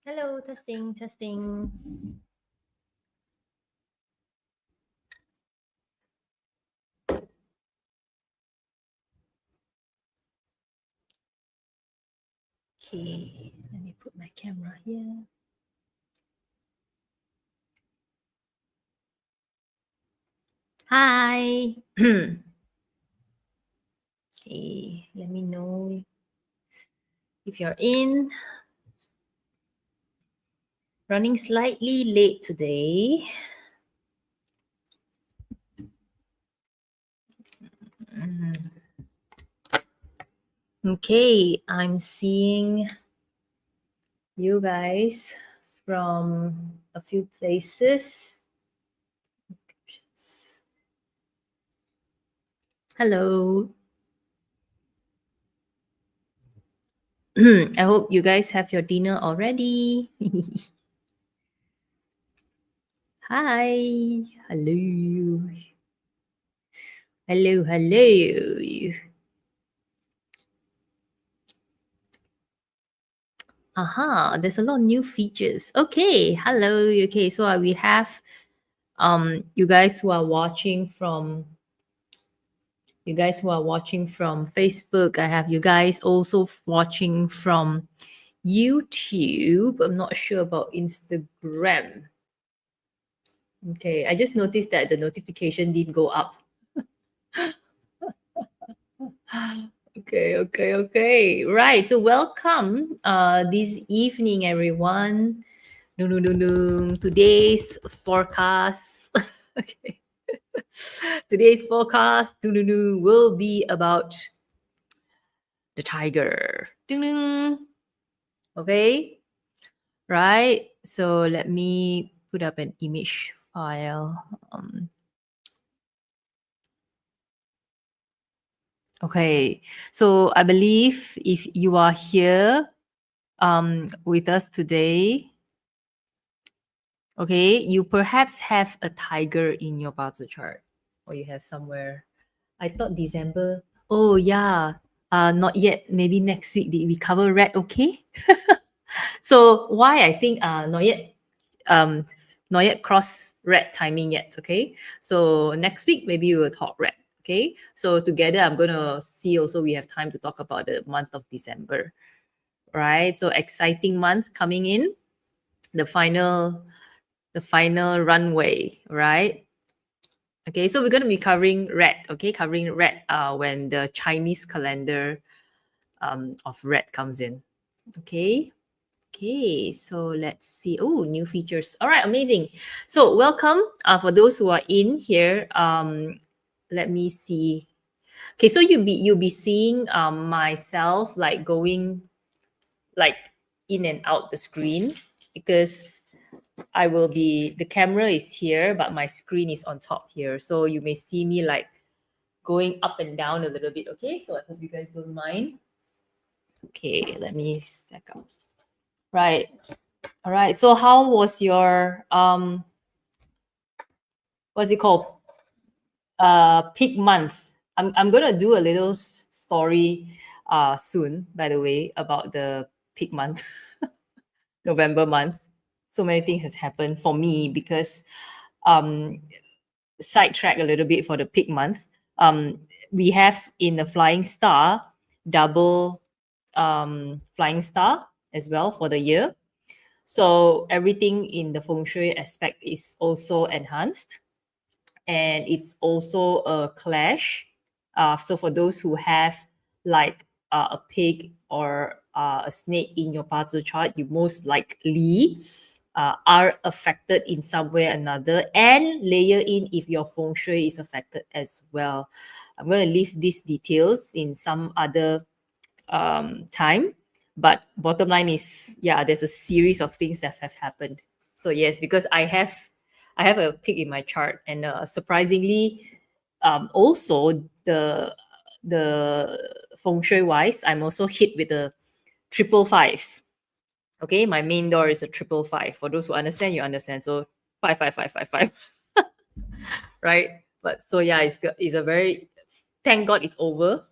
Hello, testing, testing. Okay, let me put my camera here. Hi. Okay, let me know if you're in. Running slightly late today. Okay, I'm seeing you guys from a few places. Hello. I hope you guys have your dinner already. Hi. Hello. Hello, hello. Aha, there's a lot of new features. Okay, hello. Okay, so we have you guys who are watching from Facebook. I have you guys also watching from YouTube. I'm not sure about Instagram. Okay, I just noticed that the notification didn't go up. Okay. Right. So welcome this evening, everyone. No. Today's forecast. Okay. Today's forecast will be about the tiger. Ding, ding. Okay, right. So let me put up an image file. Okay, so I believe if you are here with us today, okay, you perhaps have a tiger in your Bazi chart, or you have somewhere. I thought December. Oh yeah, not yet. Maybe next week we cover red. Okay. So why I think um not yet cross red timing yet. Okay. So next week maybe we will talk red. Okay. So together I'm gonna see also we have time to talk about the month of December. Right. So exciting month coming in. The final runway, right? Okay, so we're going to be covering red, okay, covering red when the Chinese calendar of red comes in. Okay. Okay, so let's see. Oh, new features. All right, amazing. So welcome for those who are in here. Let me see. Okay, so you'll be seeing myself like going like in and out the screen because I will be the camera is here, but my screen is on top here. So you may see me like going up and down a little bit. Okay, so I hope you guys don't mind. Okay, let me stack up. Right. All right. So how was your what's it called? Peak month. I'm gonna do a little story soon, by the way, about the peak month, November month. So many things has happened for me because um sidetrack a little bit for the peak month. We have in the flying star double flying star as well for the year. So everything in the feng shui aspect is also enhanced, and it's also a clash. So for those who have like a pig or a snake in your Bazi chart, you most likely are affected in some way or another, and layer in if your feng shui is affected as well. I'm going to leave these details in some other time, but bottom line is, yeah, there's a series of things that have happened. So yes, because I have a pig in my chart, and surprisingly, also the feng shui wise, I'm also hit with a triple five. Okay, my main door is a triple five. For those who understand, you understand. So five, five, five, five, five, right? But so yeah, it's a very thank God it's over.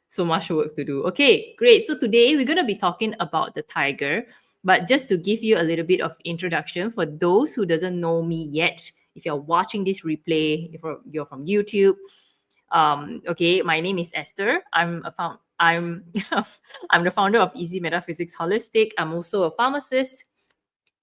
So much work to do. Okay, great. So today we're going to be talking about the tiger, but just to give you a little bit of introduction for those who doesn't know me yet, if you're watching this replay, if you're from YouTube, okay, my name is Esther. I'm the founder of Easy Metaphysics Holistic. I'm also a pharmacist,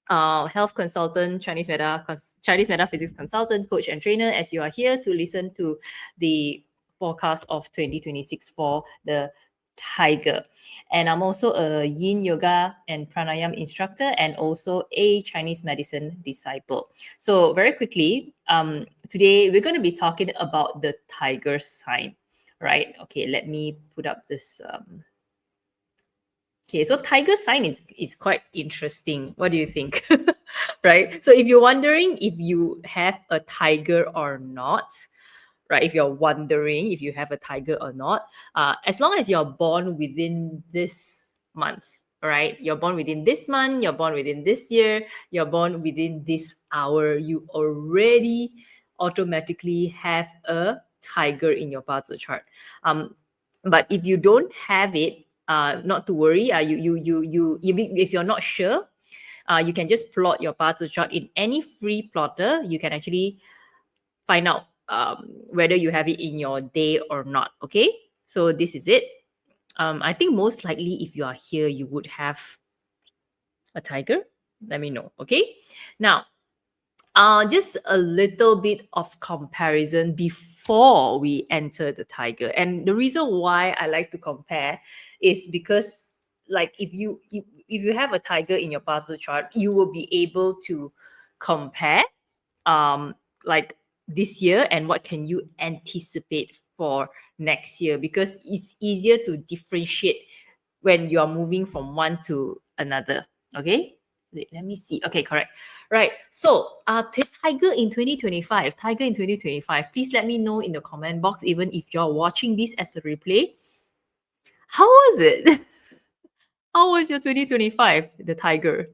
health consultant, Chinese metaphysics consultant, coach, and trainer. As you are here to listen to the forecast of 2026 for the tiger, and I'm also a Yin yoga and pranayam instructor, and also a Chinese medicine disciple. So very quickly, today we're going to be talking about the tiger sign, right? Okay, let me put up this. Okay, so tiger sign is quite interesting. What do you think? Right? So if you're wondering if you have a tiger or not, right? If you're wondering if you have a tiger or not, as long as you're born within this month, right? You're born within this month, you're born within this year, you're born within this hour, you already automatically have a tiger in your Bazi chart. But if you don't have it, not to worry. If you're not sure, you can just plot your Bazi chart in any free plotter. You can actually find out whether you have it in your day or not. Okay, so this is it. I think most likely if you are here, you would have a tiger. Let me know. Okay, now just a little bit of comparison before we enter the tiger. And the reason why I like to compare is because, like, if you have a tiger in your Bazi chart, you will be able to compare, um, like this year and what can you anticipate for next year, because it's easier to differentiate when you are moving from one to another. Okay, let me see. Okay, correct. Right. So, Tiger in 2025, Tiger in 2025, please let me know in the comment box, even if you're watching this as a replay. How was it? How was your 2025, the Tiger?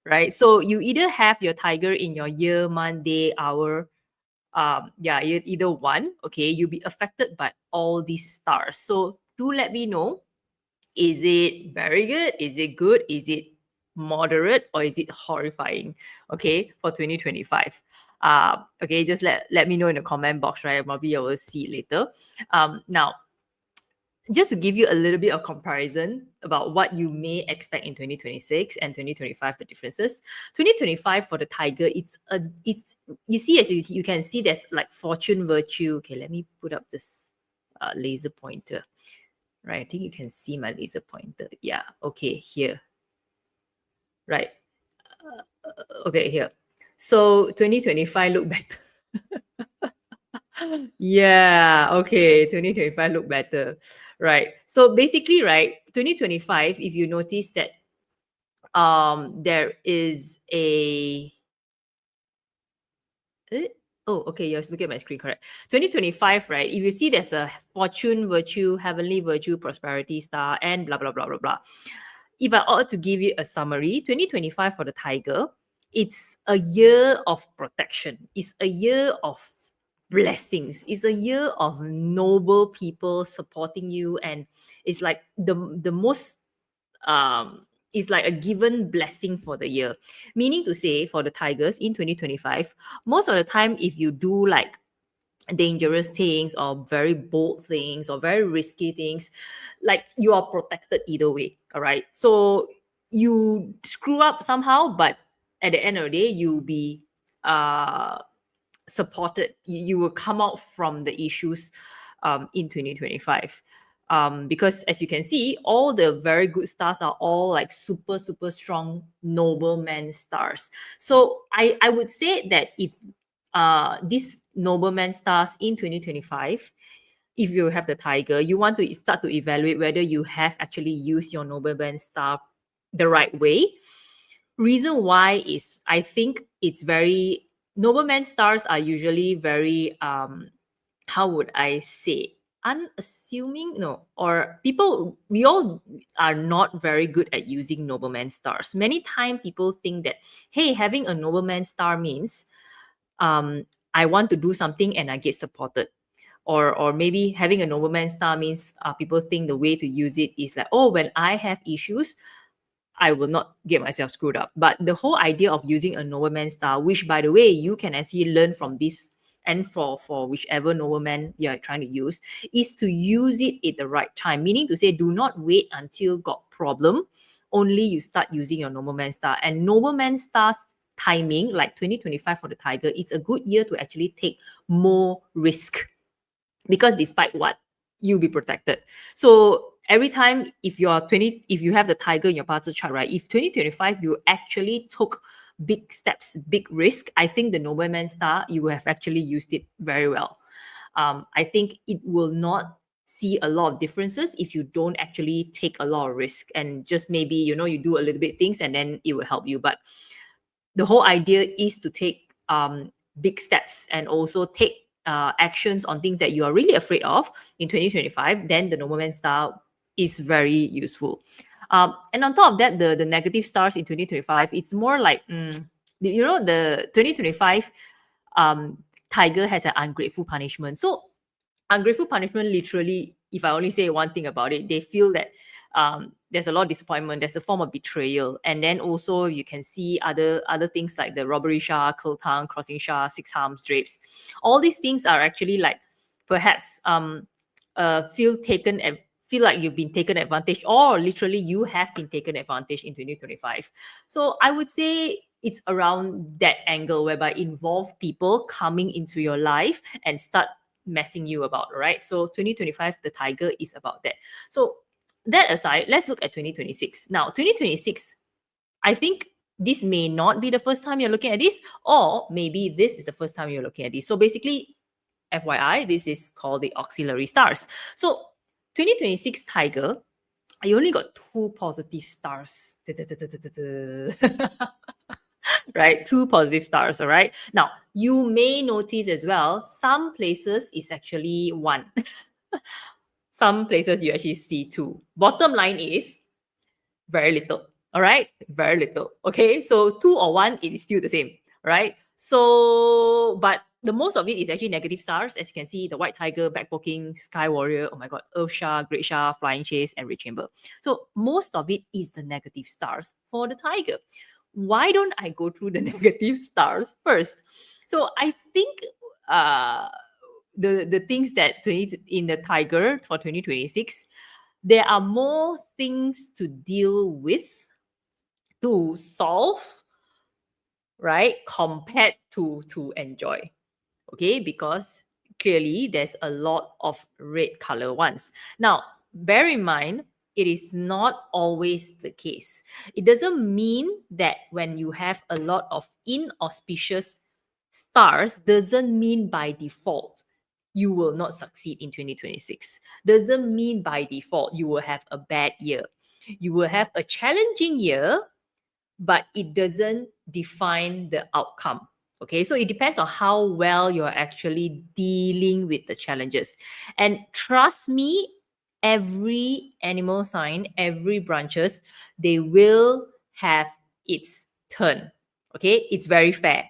Right. So, you either have your Tiger in your year, month, day, hour, yeah, either one. Okay, you'll be affected by all these stars. So do let me know, is it very good, is it good, is it moderate, or is it horrifying, okay, for 2025? Okay, just let me know in the comment box, right? Maybe I will see it later. Now, just to give you a little bit of comparison about what you may expect in 2026 and 2025, the differences. 2025 for the Tiger, it's you see, as you can see, there's like fortune, virtue. Okay, let me put up this laser pointer. Right, I think you can see my laser pointer. Yeah, okay, here. Right. Okay, here. So 2025 look better. Yeah, okay, 2025 look better. Right. So basically, right, 2025, if you notice that there is a eh? Oh, okay, you're looking at my screen, correct. 2025, right? If you see there's a fortune, virtue, heavenly virtue, prosperity star, and blah blah blah blah blah. If I ought to give you a summary, 2025 for the Tiger, it's a year of protection. It's a year of blessings. It's a year of noble people supporting you, and it's like the most is like a given blessing for the year. Meaning to say, for the Tigers in 2025, most of the time, if you do like dangerous things or very bold things or very risky things, like you are protected either way. All right. So you screw up somehow, but at the end of the day, you'll be uh supported. You will come out from the issues in 2025. Because as you can see, all the very good stars are all like super, super strong nobleman stars. So I would say that if these nobleman stars in 2025, if you have the Tiger, you want to start to evaluate whether you have actually used your nobleman star the right way. Reason why is, I think it's very, nobleman stars are usually very how would I say, unassuming, no, or people, we all are not very good at using nobleman stars. Many times people think that, hey, having a nobleman star means I want to do something and I get supported. Or maybe having a nobleman star means people think the way to use it is like, oh, when I have issues, I will not get myself screwed up. But the whole idea of using a nobleman star, which by the way, you can actually learn from this, and for whichever nobleman you're trying to use, is to use it at the right time. Meaning to say, do not wait until got problem, only you start using your nobleman star. And nobleman stars timing, like 2025 for the Tiger, it's a good year to actually take more risk, because despite what, you'll be protected. So every time, if you're 20, if you have the Tiger in your parts chart, right, if 2025 you actually took big steps, big risk, I think the nobleman star, you have actually used it very well. I think it will not see a lot of differences if you don't actually take a lot of risk, and just maybe, you do a little bit things and then it will help you. But the whole idea is to take big steps and also take actions on things that you are really afraid of in 2025. Then the nobleman star is very useful. And on top of that, the negative stars in 2025, it's more like, the 2025 Tiger has an ungrateful punishment. So ungrateful punishment, literally, if I only say one thing about it, they feel that there's a lot of disappointment, there's a form of betrayal. And then also you can see other things like the robbery shah, Kultang, crossing shah, six harms, drapes. All these things are actually like, perhaps feel like you've been taken advantage, or literally you have been taken advantage in 2025. So I would say it's around that angle, whereby involve people coming into your life and start messing you about, right? So 2025, the Tiger is about that. So that aside, let's look at 2026. Now, 2026, I think This may not be the first time you're looking at this, or maybe this is the first time you're looking at this. So basically, FYI, this is called the auxiliary stars. So 2026 Tiger, I only got 2 positive stars. Right? 2 positive stars, all right? Now, you may notice as well, some places is actually 1. Some places you actually see 2. Bottom line is very little. All right, very little. Okay, so 2 or 1, it is still the same, right? So, but the most of it is actually negative stars. As you can see, the white tiger, backpoking, sky warrior, oh my god, earth star, great star, flying chase, and red chamber. So most of it is the negative stars for the tiger. Why don't I go through the negative stars first? So I think uh the things that in the tiger for 2026, there are more things to deal with, to solve, right, compared to enjoy. Okay, because clearly there's a lot of red color ones. Now, bear in mind, it is not always the case. It doesn't mean that when you have a lot of inauspicious stars, doesn't mean by default you will not succeed in 2026. Doesn't mean by default you will have a bad year. You will have a challenging year, but it doesn't define the outcome. Okay, so it depends on how well you're actually dealing with the challenges. And trust me, every animal sign, every branches, they will have its turn. Okay, it's very fair.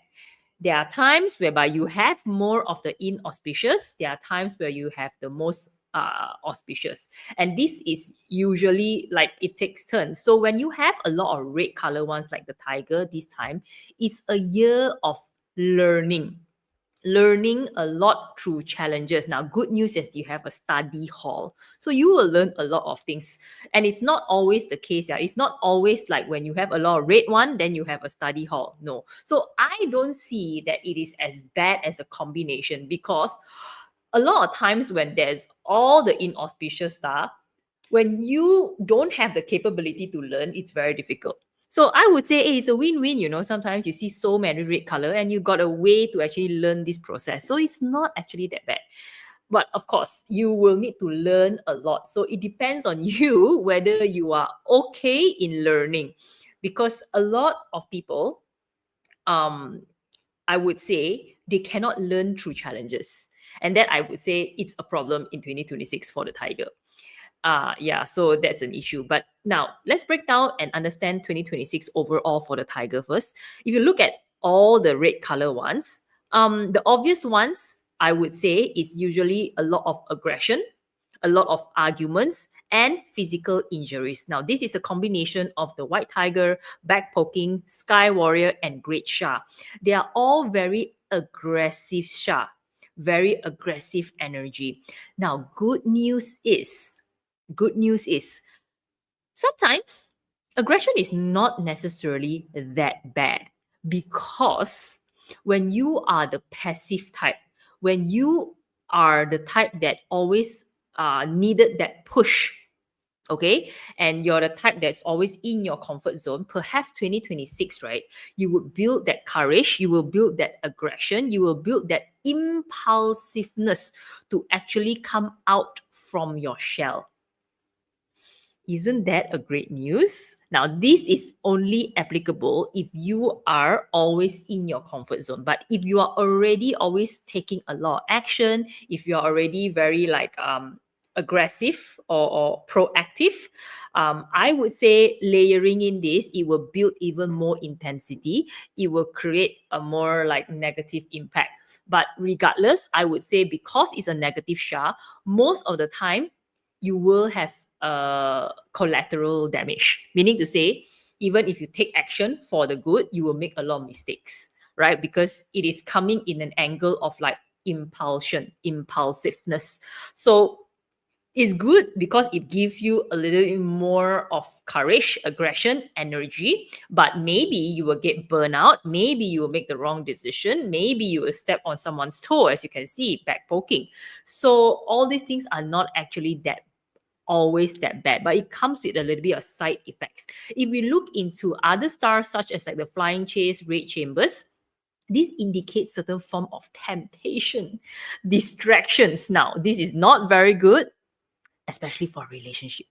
There are times whereby you have more of the inauspicious. There are times where you have the most auspicious. And this is usually like it takes turns. So when you have a lot of red color ones like the tiger this time, it's a year of learning a lot through challenges. Now, good news is you have a study hall. So you will learn a lot of things. And it's not always the case. Yeah. It's not always like when you have a lot of red one, then you have a study hall. No. So I don't see that it is as bad as a combination, because a lot of times when there's all the inauspicious stuff, when you don't have the capability to learn, it's very difficult. So I would say, hey, it's a win-win. Sometimes you see so many red color and you got a way to actually learn this process. So it's not actually that bad. But of course, you will need to learn a lot. So it depends on you whether you are okay in learning. Because a lot of people, I would say, they cannot learn through challenges. And that, I would say, it's a problem in 2026 for the tiger. Yeah, so that's an issue. But now let's break down and understand 2026 overall for the tiger first. If you look at all the red color ones, the obvious ones I would say is usually a lot of aggression, a lot of arguments, and physical injuries. Now, this is a combination of the white tiger, back poking, sky warrior, and great sha. They are all very aggressive sha, very aggressive energy. Now, good news is sometimes aggression is not necessarily that bad, because when you are the passive type, when you are the type that always needed that push, okay, and you're the type that's always in your comfort zone, perhaps 2026, right, you would build that courage, you will build that aggression, you will build that impulsiveness to actually come out from your shell. Isn't that a great news? Now, this is only applicable if you are always in your comfort zone. But if you are already always taking a lot of action, if you're already very like aggressive or proactive, I would say layering in this, it will build even more intensity. It will create a more like negative impact. But regardless, I would say, because it's a negative sha, most of the time you will have collateral damage. Meaning to say, even if you take action for the good, you will make a lot of mistakes, right? Because it is coming in an angle of like impulsiveness. So it's good because it gives you a little bit more of courage, aggression, energy, but maybe you will get burnout. Maybe you will make the wrong decision. Maybe you will step on someone's toe, as you can see, back poking. So all these things are not actually that always that bad, but it comes with a little bit of side effects. If we look into other stars, such as like the flying chase, red chambers, this indicates certain form of temptation, distractions. Now, this is not very good, especially for relationship.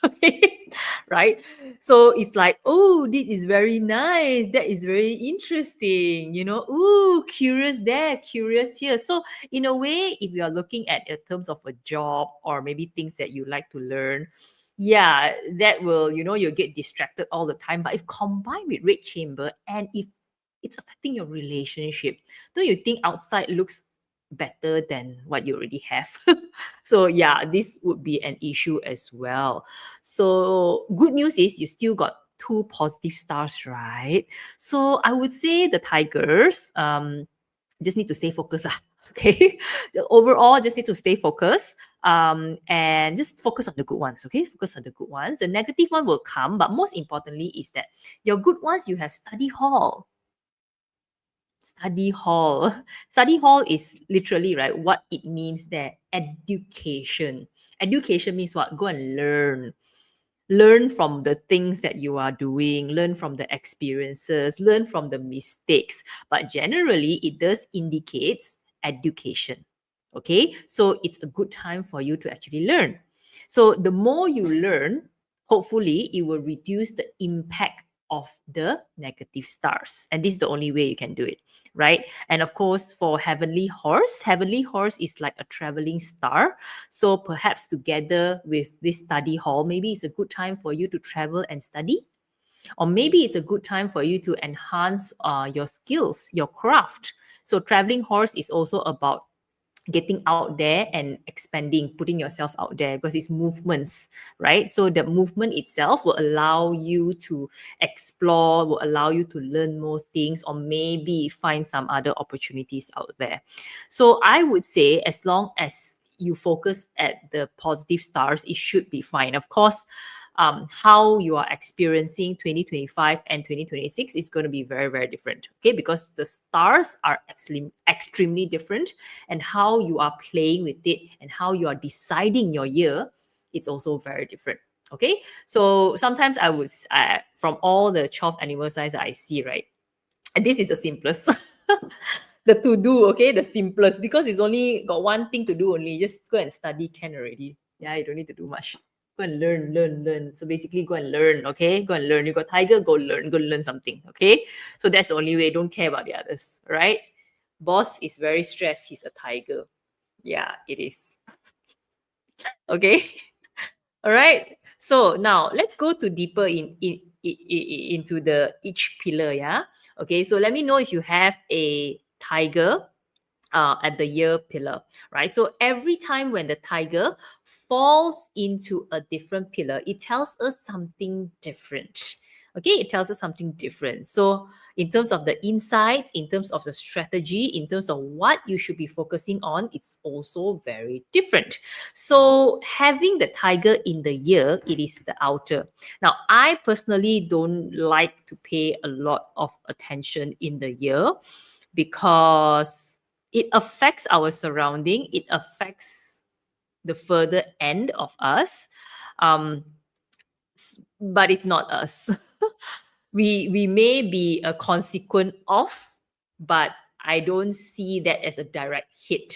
Okay, right? So it's like, oh, this is very nice, that is very interesting, ooh, curious there, curious here. So in a way, if you are looking at in terms of a job or maybe things that you like to learn, yeah, that will, you'll get distracted all the time. But if combined with red chamber, and if it's affecting your relationship, don't you think outside looks better than what you already have? So yeah, this would be an issue as well. So good news is you still got two positive stars, right? So I would say the tigers just need to stay focused. Okay. Overall, just need to stay focused, and just focus on the good ones. Okay, focus on the good ones. The negative one will come, but most importantly is that your good ones, you have study hall. Study hall. Study hall is literally, right, what it means there. Education. Education means what? Go and learn. Learn from the things that you are doing, learn from the experiences, learn from the mistakes. But generally, it does indicates education. Okay, so it's a good time for you to actually learn. So the more you learn, hopefully it will reduce the impact of the negative stars. And this is the only way you can do it, right? And of course, for heavenly horse is like a traveling star. So perhaps together with this study hall, maybe it's a good time for you to travel and study, or maybe it's a good time for you to enhance your skills, your craft. So traveling horse is also about getting out there and expanding, putting yourself out there, because it's movements, right? So the movement itself will allow you to explore, will allow you to learn more things, or maybe find some other opportunities out there. So I would say, as long as you focus at the positive stars, it should be fine. Of course, how you are experiencing 2025 and 2026 is going to be very, very different. Okay, because the stars are extremely different, and how you are playing with it and how you are deciding your year, it's also very different. Okay, so sometimes I would, from all the 12 animal signs that I see, right, and this is the simplest. The to do, okay, the simplest, because it's only got one thing to do only. Just go and study can already. Yeah, you don't need to do much. Go and learn. So basically, go and learn, okay? Go and learn. You got tiger, go learn something, okay? So that's the only way. Don't care about the others, right? Boss is very stressed. He's a tiger. Yeah, it is. Okay. All right. So now let's go to deeper into the each pillar. Yeah. Okay. So let me know if you have a tiger at the year pillar, right? So every time when the tiger falls into a different pillar, it tells us something different. Okay, it tells us something different. So, in terms of the insights, in terms of the strategy, in terms of what you should be focusing on, it's also very different. So, having the tiger in the year, it is the outer. Now, I personally don't like to pay a lot of attention in the year, because it affects our surrounding, it affects the further end of us, but it's not us. We may be a consequent of, but I don't see that as a direct hit,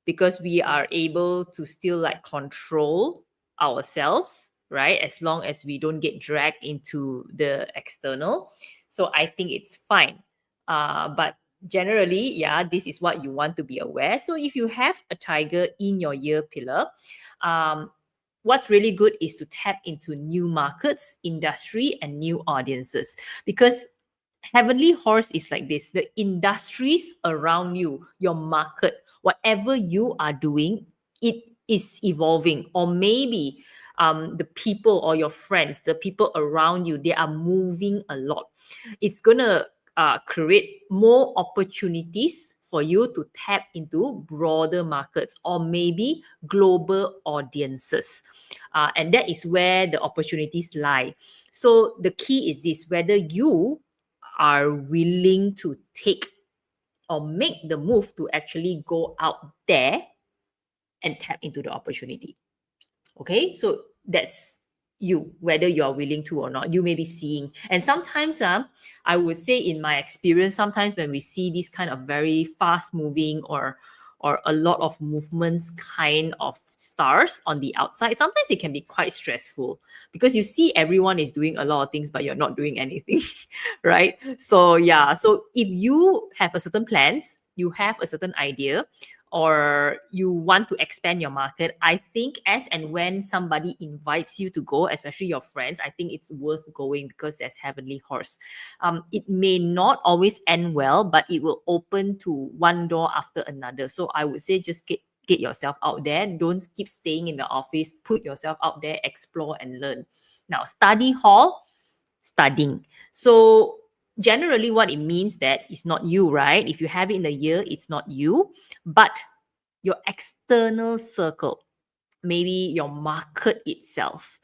because we are able to still like control ourselves, right? As long as we don't get dragged into the external. So I think it's fine. But generally, yeah, this is what you want to be aware. So if you have a tiger in your year pillar, um, what's really good is to tap into new markets, industry, and new audiences, because heavenly horse is like this: the industries around you, your market, whatever you are doing, it is evolving. Or maybe the people or your friends, the people around you, they are moving a lot. It's gonna create more opportunities for you to tap into broader markets, or maybe global audiences. And that is where the opportunities lie. So the key is this: whether you are willing to take or make the move to actually go out there and tap into the opportunity. Okay, so that's you, whether you are willing to or not. You may be seeing, and sometimes I would say in my experience, sometimes when we see this kind of very fast moving or a lot of movements kind of stars on the outside, sometimes it can be quite stressful because you see everyone is doing a lot of things but you're not doing anything. Right? So yeah, so if you have a certain plans, you have a certain idea, or you want to expand your market, I think as and when somebody invites you to go, especially your friends, I think it's worth going because there's heavenly horse. It may not always end well, but it will open to one door after another. So I would say just get yourself out there. Don't keep staying in the office. Put yourself out there, explore and learn. Now, study hall, studying. So generally what it means that it's not you, right? If you have it in a year, it's not you, but your external circle, maybe your market itself.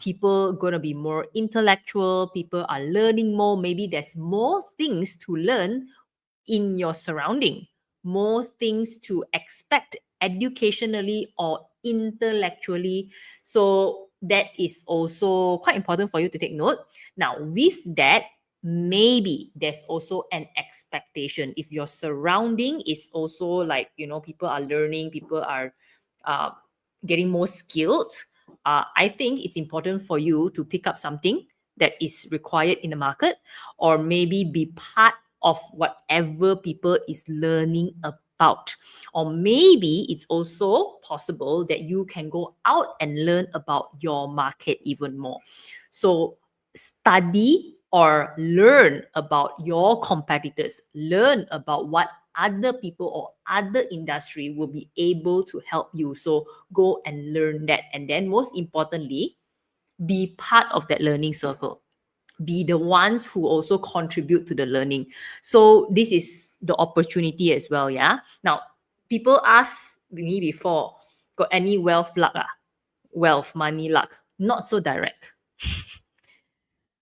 People gonna be more intellectual, people are learning more, maybe there's more things to learn in your surrounding, more things to expect educationally or intellectually. So that is also quite important for you to take note. Now, with that, maybe there's also an expectation. If your surrounding is also like, people are learning, people are uh, getting more skilled, I think it's important for you to pick up something that is required in the market, or maybe be part of whatever people is learning about. Or maybe it's also possible that you can go out and learn about your market even more. So study or learn about your competitors, learn about what other people or other industry will be able to help you. So go and learn that. And then most importantly, be part of that learning circle, be the ones who also contribute to the learning. So this is the opportunity as well. Yeah. Now, people ask me before, got any wealth luck? Wealth, money luck. Not so direct.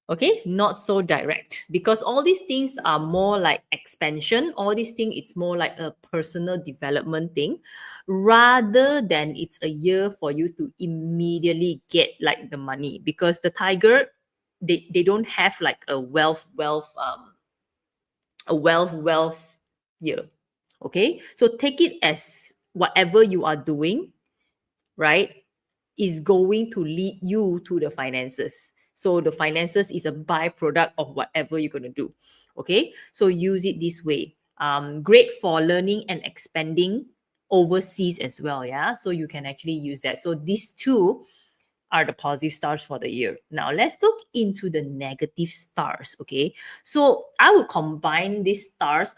Okay, not so direct, because all these things are more like expansion. All these things, it's more like a personal development thing, rather than it's a year for you to immediately get like the money, because the tiger, they don't have like a wealth year. Okay, so take it as whatever you are doing, right, is going to lead you to the finances. So the finances is a byproduct of whatever you're going to do. Okay, so use it this way. Great for learning and expanding overseas as well. Yeah, so you can actually use that. So these two are the positive stars for the year. Now let's look into the negative stars. Okay, so I will combine these stars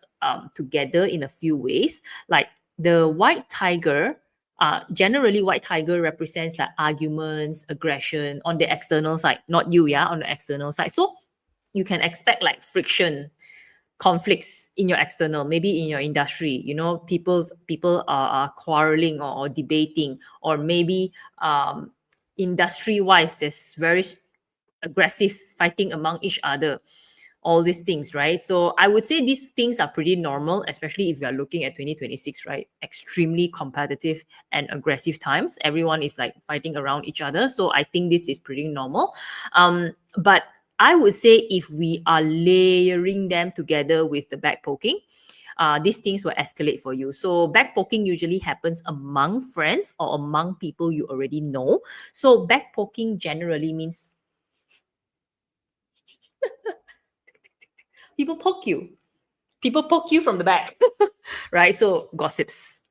together in a few ways. Like the white tiger, generally white tiger represents like arguments, aggression on the external side, not you, yeah, on the external side. So you can expect like friction, conflicts in your external, maybe in your industry. People are quarreling or debating, or maybe industry wise there's very aggressive fighting among each other, all these things, right? So I would say these things are pretty normal, especially if you are looking at 2026, right? Extremely competitive and aggressive times. Everyone is like fighting around each other. So I think this is pretty normal. But I would say if we are layering them together with the back poking, these things will escalate for you. So back poking usually happens among friends or among people you already know. So back poking generally means people poke you. People poke you from the back, right? So gossips.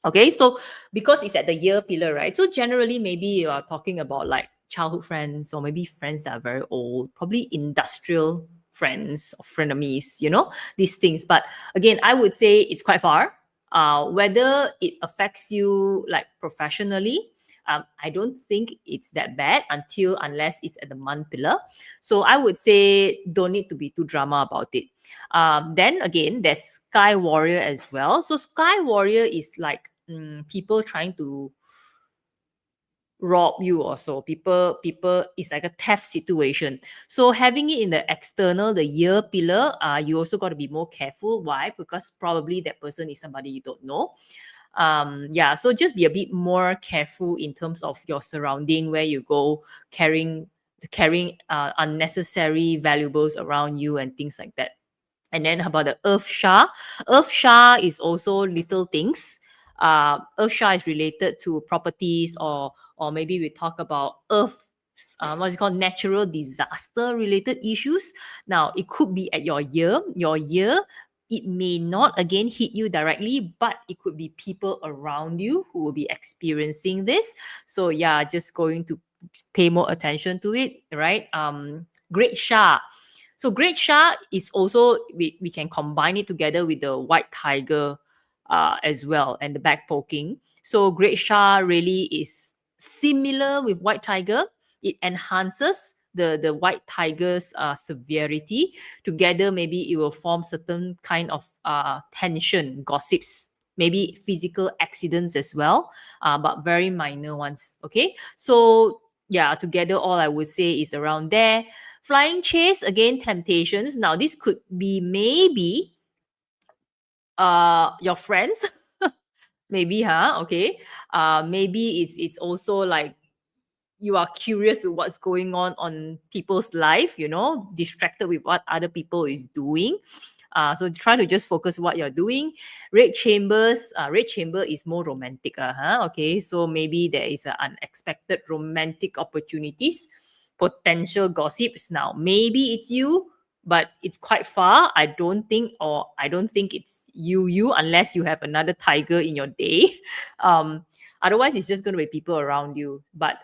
Okay, so because it's at the year pillar, right? So generally, maybe you are talking about like childhood friends, or maybe friends that are very old, probably industrial friends or frenemies, these things. But again, I would say it's quite far. Whether it affects you like professionally, I don't think it's that bad unless it's at the month pillar. So I would say don't need to be too drama about it. Then again, there's Sky Warrior as well. So Sky Warrior is like people trying to rob you, or so. People, it's like a theft situation. So having it in the external, the year pillar, you also got to be more careful. Why? Because probably that person is somebody you don't know. Yeah, so just be a bit more careful in terms of your surrounding, where you go, carrying unnecessary valuables around you and things like that. And then how about the Earth Shah? Earth Shah is also little things. Earth Shah is related to properties, or maybe we talk about Earth. What's it called? Natural disaster related issues. Now, it could be at your year. Your year, it may not again hit you directly, but it could be people around you who will be experiencing this. So yeah, just going to pay more attention to it, right? Great Shah. So Great Shah is also, we can combine it together with the White Tiger as well, and the back poking. So Great Shah really is similar with White Tiger. It enhances the White Tiger's severity. Together, maybe it will form certain kind of tension, gossips, maybe physical accidents as well, but very minor ones. Okay, so yeah, together all I would say is around there. Flying chase, again, temptations. Now, this could be maybe your friends, maybe, huh? Okay. Maybe it's also like you are curious with what's going on people's life, distracted with what other people is doing. So try to just focus what you're doing. Red chamber is more romantic, okay. So maybe there is unexpected romantic opportunities, potential gossips. Now maybe it's you, but it's quite far. I don't think it's you unless you have another tiger in your day. um Otherwise, it's just going to be people around you. But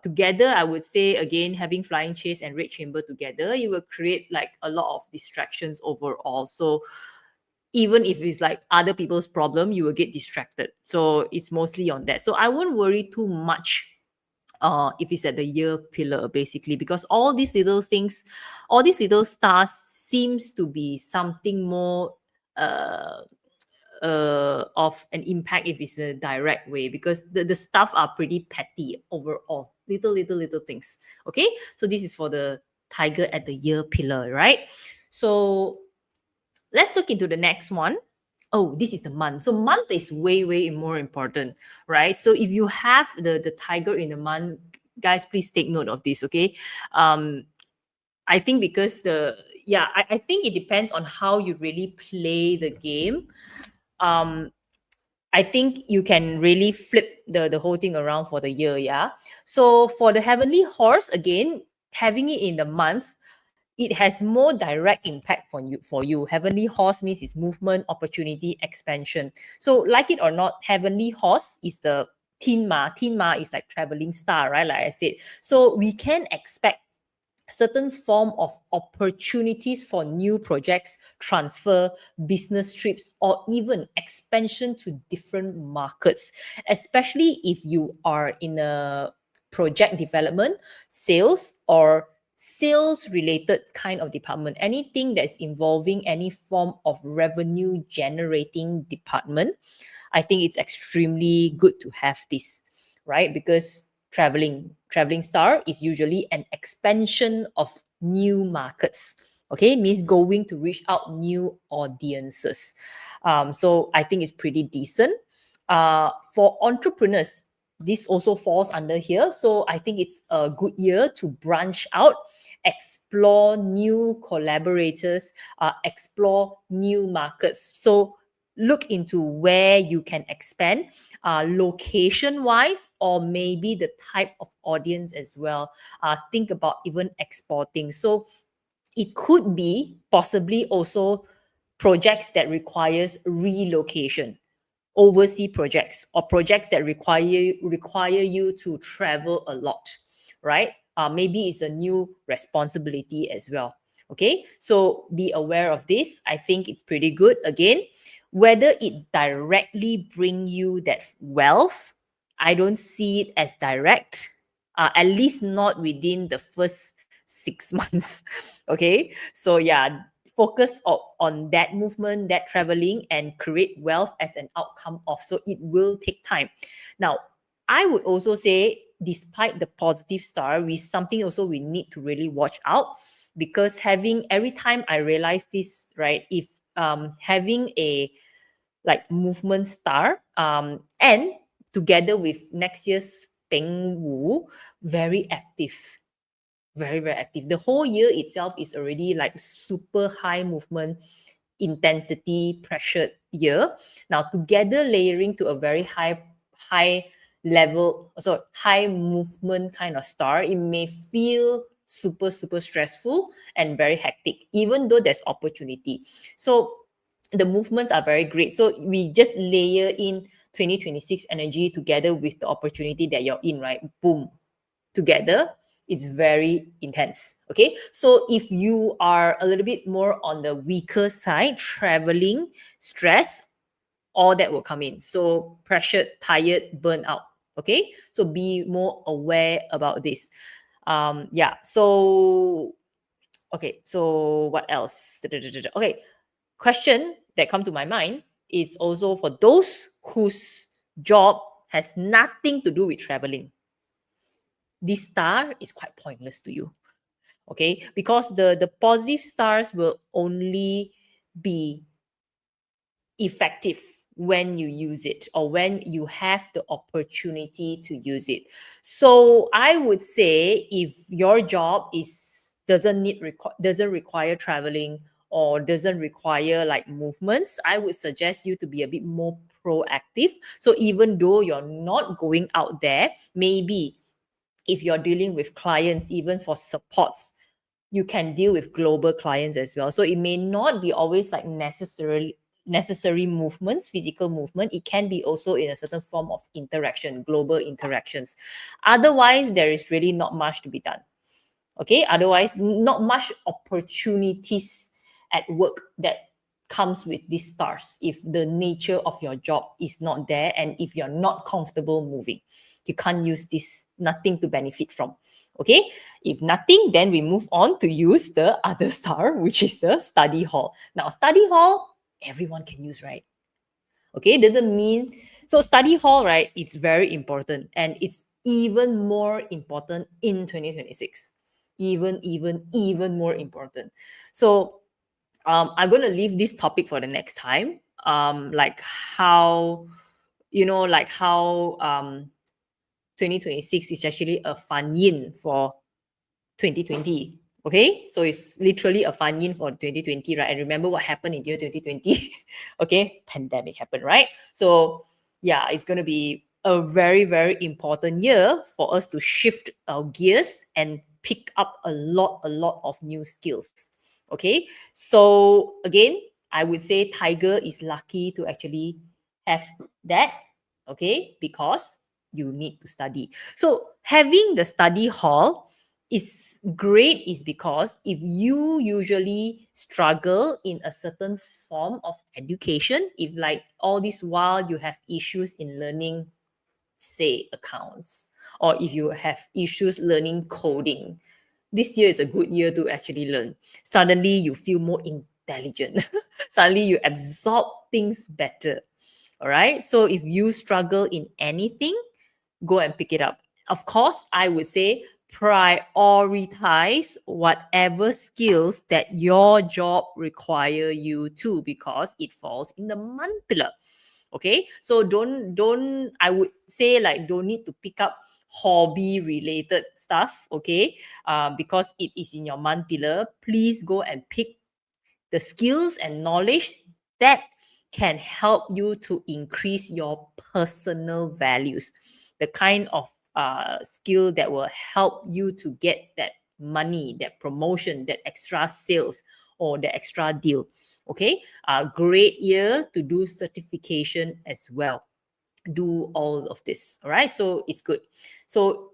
together, I would say, again, having flying chase and red chamber together, you will create like a lot of distractions overall. So even if it's like other people's problem, you will get distracted. So it's mostly on that. So I won't worry too much if it's at the year pillar, basically, because all these little things, all these little stars seems to be something more uh, of an impact if it's a direct way, because the stuff are pretty petty overall, little things. Okay, so this is for the tiger at the year pillar, right? So let's look into the next one. Oh, this is the month. So month is way more important, right? So if you have the tiger in the month, guys, please take note of this. Okay, um I think because I think it depends on how you really play the game. um I think you can really flip the whole thing around for the year, yeah. So for the heavenly horse, again, having it in the month, it has more direct impact for you. For you, heavenly horse means it's movement, opportunity, expansion. So like it or not, heavenly horse is the Tin Ma. Tin Ma is like traveling star, right? Like I said, so we can expect certain form of opportunities for new projects, transfer, business trips, or even expansion to different markets, especially if you are in a project development, sales, or sales related kind of department, anything that's involving any form of revenue generating department. I think it's extremely good to have this, right? Because traveling star is usually an expansion of new markets. Okay, means going to reach out new audiences. So I think it's pretty decent. For entrepreneurs, this also falls under here. So I think it's a good year to branch out, explore new collaborators, explore new markets. So look into where you can expand, location wise, or maybe the type of audience as well. Think about even exporting. So it could be possibly also projects that requires relocation, overseas projects, or projects that require you to travel a lot, right? Maybe it's a new responsibility as well. Okay, so be aware of this. I think it's pretty good. Again, whether it directly bring you that wealth, I don't see it as direct. At least not within the first 6 months. Okay, so yeah, focus on that movement, that traveling, and create wealth as an outcome of. So it will take time. Now, I would also say, despite the positive star, we something also we need to really watch out, because having every time I realize this, right? If having a like movement star, and together with next year's Peng Wu, very active, very very active. The whole year itself is already like super high movement intensity pressured year. Now together layering to a very high level, so high movement kind of star, it may feel super super stressful and very hectic, even though there's opportunity. So the movements are very great. So we just layer in 2026 energy together with the opportunity that you're in, right? Boom, together, it's very intense. Okay, so if you are a little bit more on the weaker side, traveling, stress, all that will come in. So pressured, tired, burnt out. Okay, so be more aware about this. Yeah, so okay, so what else? Okay, question that come to my mind is also for those whose job has nothing to do with traveling. This star is quite pointless to you. Okay, because the positive stars will only be effective when you use it or when you have the opportunity to use it. So I would say if your job is doesn't require traveling or doesn't require like movements, I would suggest you to be a bit more proactive. So even though you're not going out there, maybe if you're dealing with clients, even for supports, you can deal with global clients as well. So it may not be always like necessary movements, physical movement. It can be also in a certain form of interaction, global interactions. Otherwise, there is really not much to be done. Okay, otherwise not much opportunities at work that comes with these stars if the nature of your job is not there and if you're not comfortable moving, you can't use this, nothing to benefit from. Okay, if nothing, then we move on to use the other star, which is the study hall. Now study hall everyone can use, right? Okay, doesn't mean, so study hall, right, it's very important and it's even more important in 2026, even more important. So I'm going to leave this topic for the next time, like how, like how 2026 is actually a fun yin for 2020. Okay, so it's literally a fun yin for 2020, right? And remember what happened in year 2020. Okay, pandemic happened, right? So yeah, it's going to be a very very important year for us to shift our gears and pick up a lot of new skills. Okay, so again, I would say tiger is lucky to actually have that. Okay, because you need to study. So having the study hall is great is because if you usually struggle in a certain form of education, if like all this while you have issues in learning, say, accounts, or if you have issues learning coding, this year is a good year to actually learn. Suddenly you feel more intelligent. Suddenly you absorb things better. All right, so if you struggle in anything, go and pick it up. Of course, I would say prioritize whatever skills that your job require you to, because it falls in the month pillar. Okay, so don't I would say like don't need to pick up hobby related stuff. Okay, because it is in your month pillar. Please go and pick the skills and knowledge that can help you to increase your personal values, the kind of skill that will help you to get that money, that promotion, that extra sales, or the extra deal. Okay, a great year to do certification as well, do all of this. All right, so it's good. So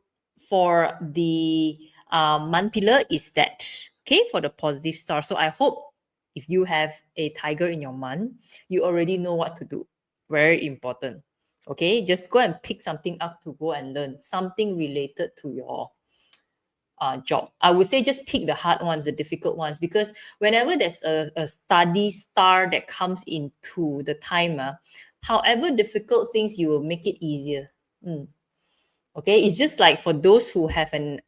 for the month pillar is that. Okay, for the positive star. So I hope if you have a tiger in your month, you already know what to do. Very important. Okay, just go and pick something up to go and learn something related to your job. I would say just pick the hard ones, the difficult ones, because whenever there's a study star that comes into the timer, however difficult things, you will make it easier. Mm. Okay, it's just like for those who have an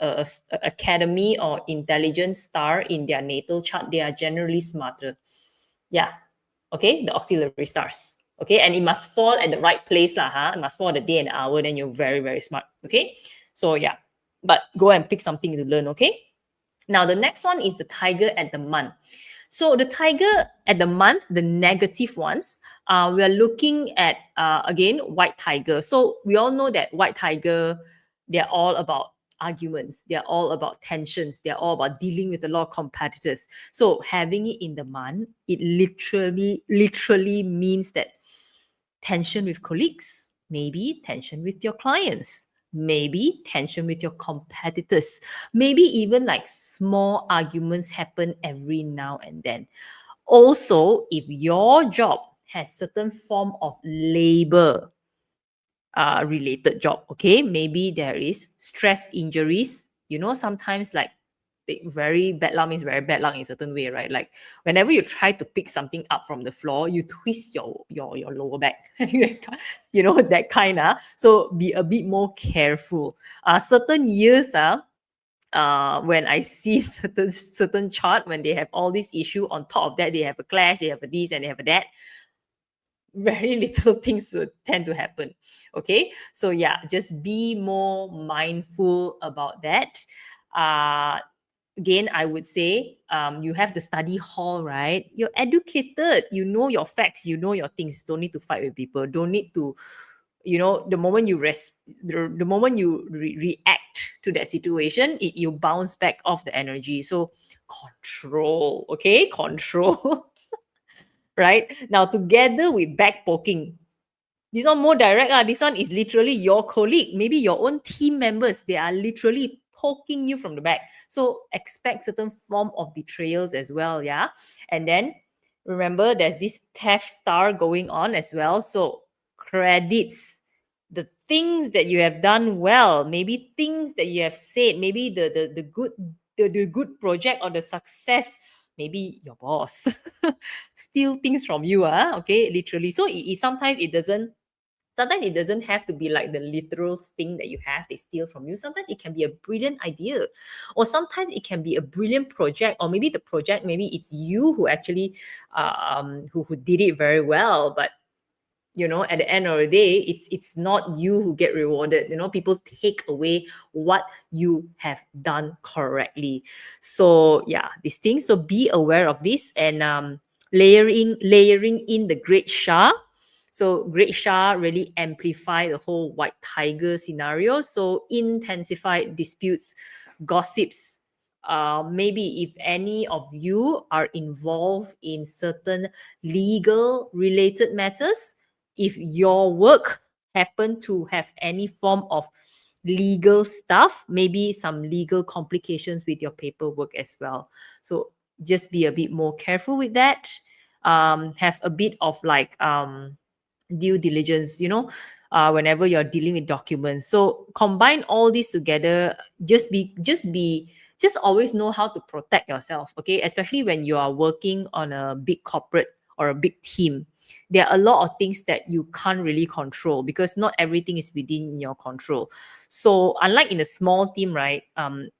academy or intelligence star in their natal chart, they are generally smarter. Yeah. Okay, the auxiliary stars. Okay, and it must fall at the right place lah, huh? It must fall the day and hour, then you're very, very smart. Okay, so yeah, but go and pick something to learn. Okay, now the next one is the tiger at the month. So the tiger at the month, the negative ones, we are looking at again white tiger. So we all know that white tiger, they're all about arguments, they're all about tensions, they're all about dealing with a lot of competitors. So having it in the month, it literally means that tension with colleagues, maybe tension with your clients, maybe tension with your competitors, maybe even like small arguments happen every now and then. Also, if your job has certain form of labor related job, okay, maybe there is stress injuries, sometimes like very bad luck means very bad luck in a certain way, right? Like whenever you try to pick something up from the floor, you twist your lower back, that kind of. So be a bit more careful. Certain years, when I see certain chart, when they have all this issue, on top of that they have a clash, they have a this and they have a that, very little things would tend to happen. Okay, so yeah, just be more mindful about that. Again, I would say, you have the study hall, right? You're educated, you know your facts, you know your things. Don't need to fight with people, don't need to, the moment you the moment you react to that situation, you bounce back off the energy. So control, okay, control. Right now, together with back poking, this one more direct. This one is literally your colleague, maybe your own team members. They are literally poking you from the back. So expect certain form of betrayals as well. Yeah. And then remember, there's this theft star going on as well. So credits, the things that you have done well, maybe things that you have said, maybe the good project or the success, maybe your boss steal things from you, okay, literally. So sometimes it doesn't have to be like the literal thing that you have they steal from you. Sometimes it can be a brilliant idea, or sometimes it can be a brilliant project, or maybe the project, maybe it's you who actually who did it very well, but at the end of the day, it's not you who get rewarded. People take away what you have done correctly. So yeah, these things, so be aware of this. And layering in the great Shah. So great Shah really amplify the whole white tiger scenario. So intensified disputes, gossips, maybe if any of you are involved in certain legal related matters, if your work happen to have any form of legal stuff, maybe some legal complications with your paperwork as well. So just be a bit more careful with that. Have a bit of like due diligence, whenever you're dealing with documents. So combine all these together. Just always know how to protect yourself, okay, especially when you are working on a big corporate or a big team. There are a lot of things that you can't really control, because not everything is within your control. So unlike in a small team, right,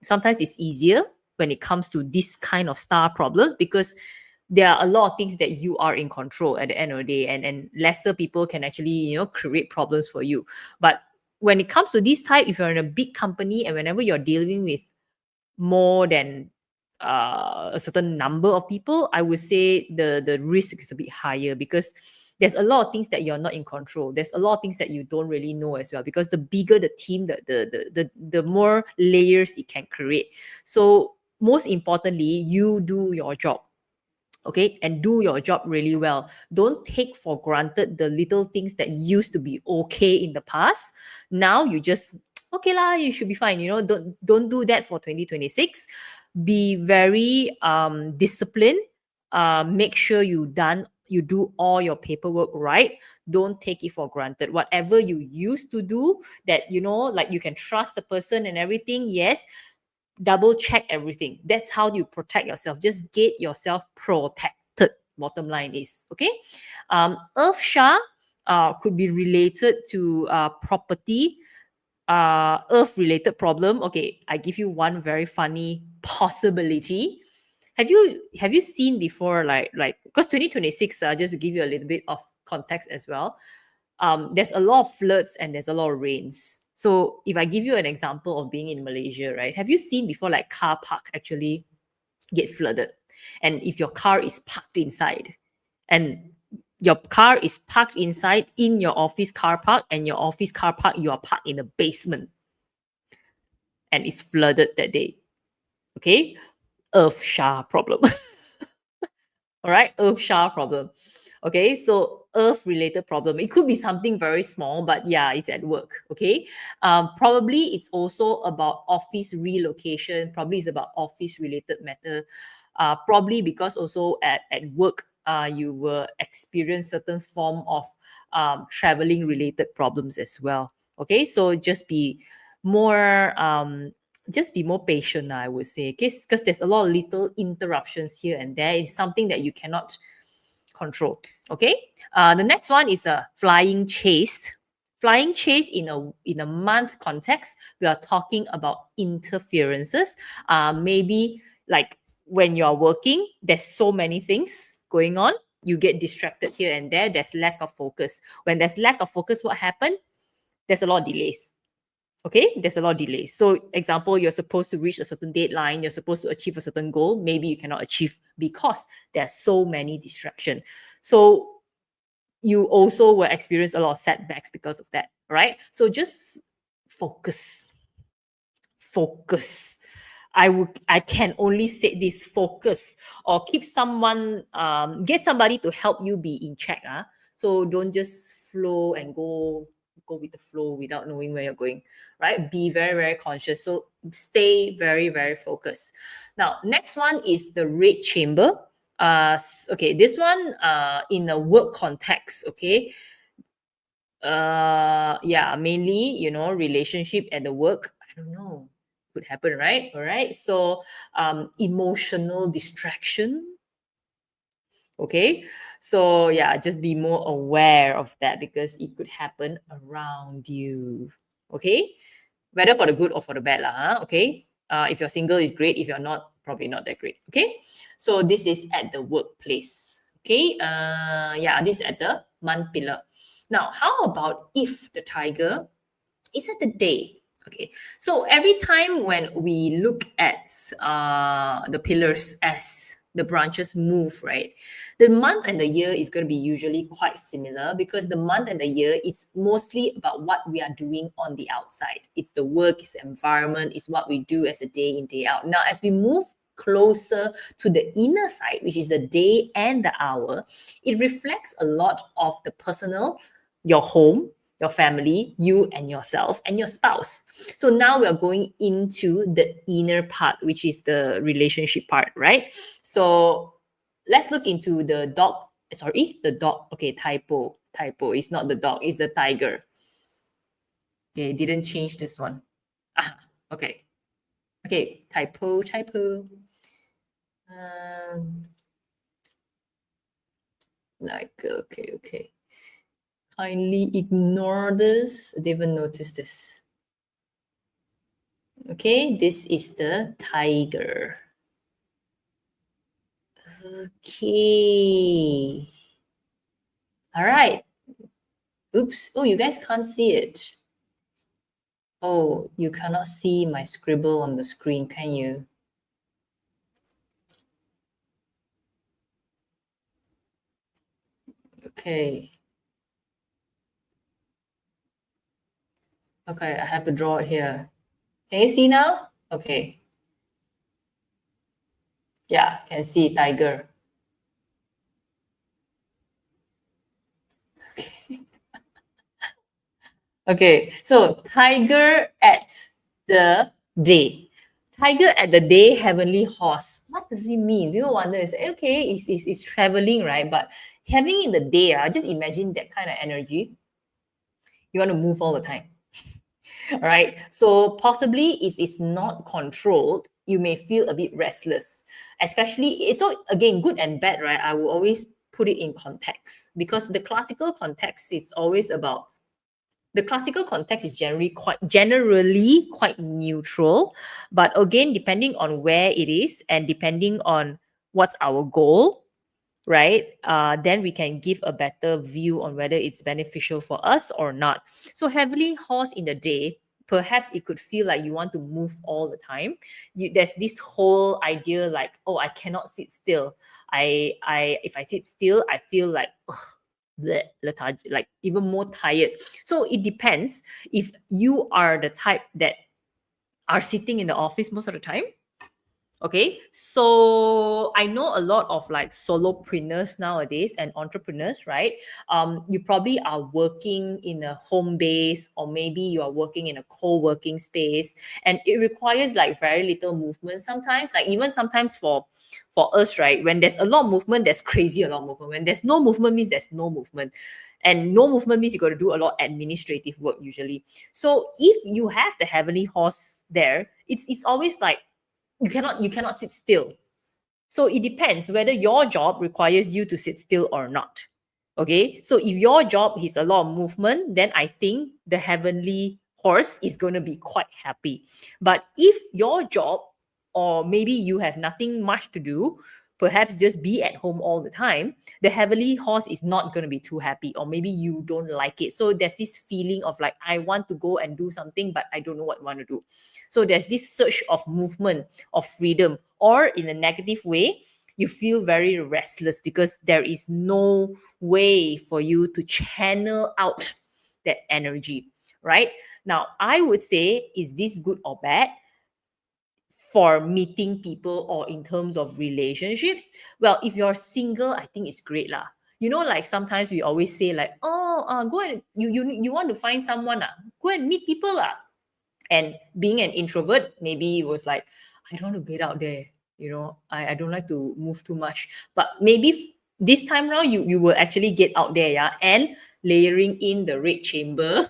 sometimes it's easier when it comes to this kind of star problems, because there are a lot of things that you are in control at the end of the day, and lesser people can actually create problems for you. But when it comes to this type, if you're in a big company and whenever you're dealing with more than a certain number of people, I would say the risk is a bit higher, because there's a lot of things that you're not in control. There's a lot of things that you don't really know as well, because the bigger the team, the more layers it can create. So most importantly, you do your job, okay, and do your job really well. Don't take for granted the little things that used to be okay in the past. Now you just okay lah, you should be fine. Don't do that for 2026. Be very disciplined. Make sure you do all your paperwork right. Don't take it for granted. Whatever you used to do, that like you can trust the person and everything, yes, double check everything. That's how you protect yourself. Just get yourself protected. Bottom line is okay. Earth Shah could be related to property, earth related problem. Okay, I give you one very funny possibility. Have you seen before, like because 2026, just to give you a little bit of context as well, there's a lot of floods and there's a lot of rains. So if I give you an example of being in Malaysia, right? Have you seen before like car park actually get flooded? And if your car is parked inside, and your car is parked inside in your office car park, and your office car park, you are parked in the basement, and it's flooded that day. Okay, earth shower problem. All right, earth shower problem. Okay, so earth related problem. It could be something very small, but yeah, it's at work. Okay, probably it's also about office relocation. Probably it's about office related matter. Probably because also at work, you will experience certain form of traveling related problems as well. Okay, so more just be more patient, I would say, because there's a lot of little interruptions here and there. It's something that you cannot control. Okay. The next one is a flying chase. Flying chase in a month context, we are talking about interferences. Maybe like when you are working, there's so many things going on. You get distracted here and there. There's lack of focus. When there's lack of focus, what happened? There's a lot of delays. Okay, there's a lot of delays. So example, you're supposed to reach a certain deadline, you're supposed to achieve a certain goal, maybe you cannot achieve because there's so many distractions. So you also will experience a lot of setbacks because of that, right? So just focus. Focus. I can only say this: focus, or keep someone, get somebody to help you be in check. So don't just flow and go with the flow without knowing where you're going, right? Be very, very conscious. So stay very, very focused. Now, next one is the red chamber. Okay, this one in a work context, okay. Yeah, mainly, relationship at the work. I don't know. Could happen, right? All right. So emotional distraction. Okay. So yeah, just be more aware of that because it could happen around you. Okay. Whether for the good or for the bad, okay. If you're single, is great. If you're not, probably not that great. Okay. So this is at the workplace. Okay. Yeah, this is at the month pillar. Now, how about if the tiger is at the day? Okay, so every time when we look at the pillars as the branches move, right, the month and the year is going to be usually quite similar because the month and the year, it's mostly about what we are doing on the outside. It's the work, it's the environment, it's what we do as a day in, day out. Now, as we move closer to the inner side, which is the day and the hour, it reflects a lot of the personal, your home, your family, you and yourself, and your spouse. So now we are going into the inner part, which is the relationship part, right? So let's look into the dog. Sorry, the dog. Okay, typo. It's not the dog, it's the tiger. Okay, didn't change this one. Okay. Okay, typo. Okay. Kindly ignore this. I didn't even notice this. Okay, this is the tiger. Okay. All right. Oops. Oh, you guys can't see it. Oh, you cannot see my scribble on the screen, can you? Okay. Okay, I have to draw it here. Can you see now? Okay. Yeah, can see tiger. Okay. Okay, so tiger at the day. Tiger at the day, heavenly horse. What does it mean? People wonder, okay, it's traveling, right? But having in the day, just imagine that kind of energy. You want to move all the time. All right. So possibly if it's not controlled, you may feel a bit restless. Especially, so again, good and bad, right? I will always put it in context because the classical context is always about, the classical context is generally quite neutral, but again, depending on where it is and depending on what's our goal, right? Then we can give a better view on whether it's beneficial for us or not. So heavily horse in the day, perhaps it could feel like you want to move all the time. There's this whole idea like, oh, I cannot sit still. I if I sit still, I feel like bleh, lethargic, like even more tired. So it depends if you are the type that are sitting in the office most of the time. Okay, so I know a lot of like solopreneurs nowadays and entrepreneurs, right? You probably are working in a home base, or maybe you are working in a co-working space, and it requires like very little movement sometimes. Like even sometimes for us, right? When there's a lot of movement, there's crazy a lot of movement. When there's no movement, means there's no movement. And no movement means you got to do a lot of administrative work usually. So if you have the heavenly horse there, it's always like you cannot sit still. So it depends whether your job requires you to sit still or not. Okay, so if your job is a lot of movement, then I think the heavenly horse is going to be quite happy. But if your job, or maybe you have nothing much to do, perhaps just be at home all the time, the heavenly horse is not going to be too happy, or maybe you don't like it. So there's this feeling of like, I want to go and do something, but I don't know what I want to do. So there's this search of movement, of freedom, or in a negative way, you feel very restless because there is no way for you to channel out that energy, right? Now, I would say, is this good or bad for meeting people or in terms of relationships? Well, if you're single, I think it's great lah. You know, like sometimes we always say like, oh, go and you want to find someone, go and meet people lah. And being an introvert, maybe it was like, I don't want to get out there. I don't like to move too much. But maybe this time around, you will actually get out there, yeah. And layering in the red chamber,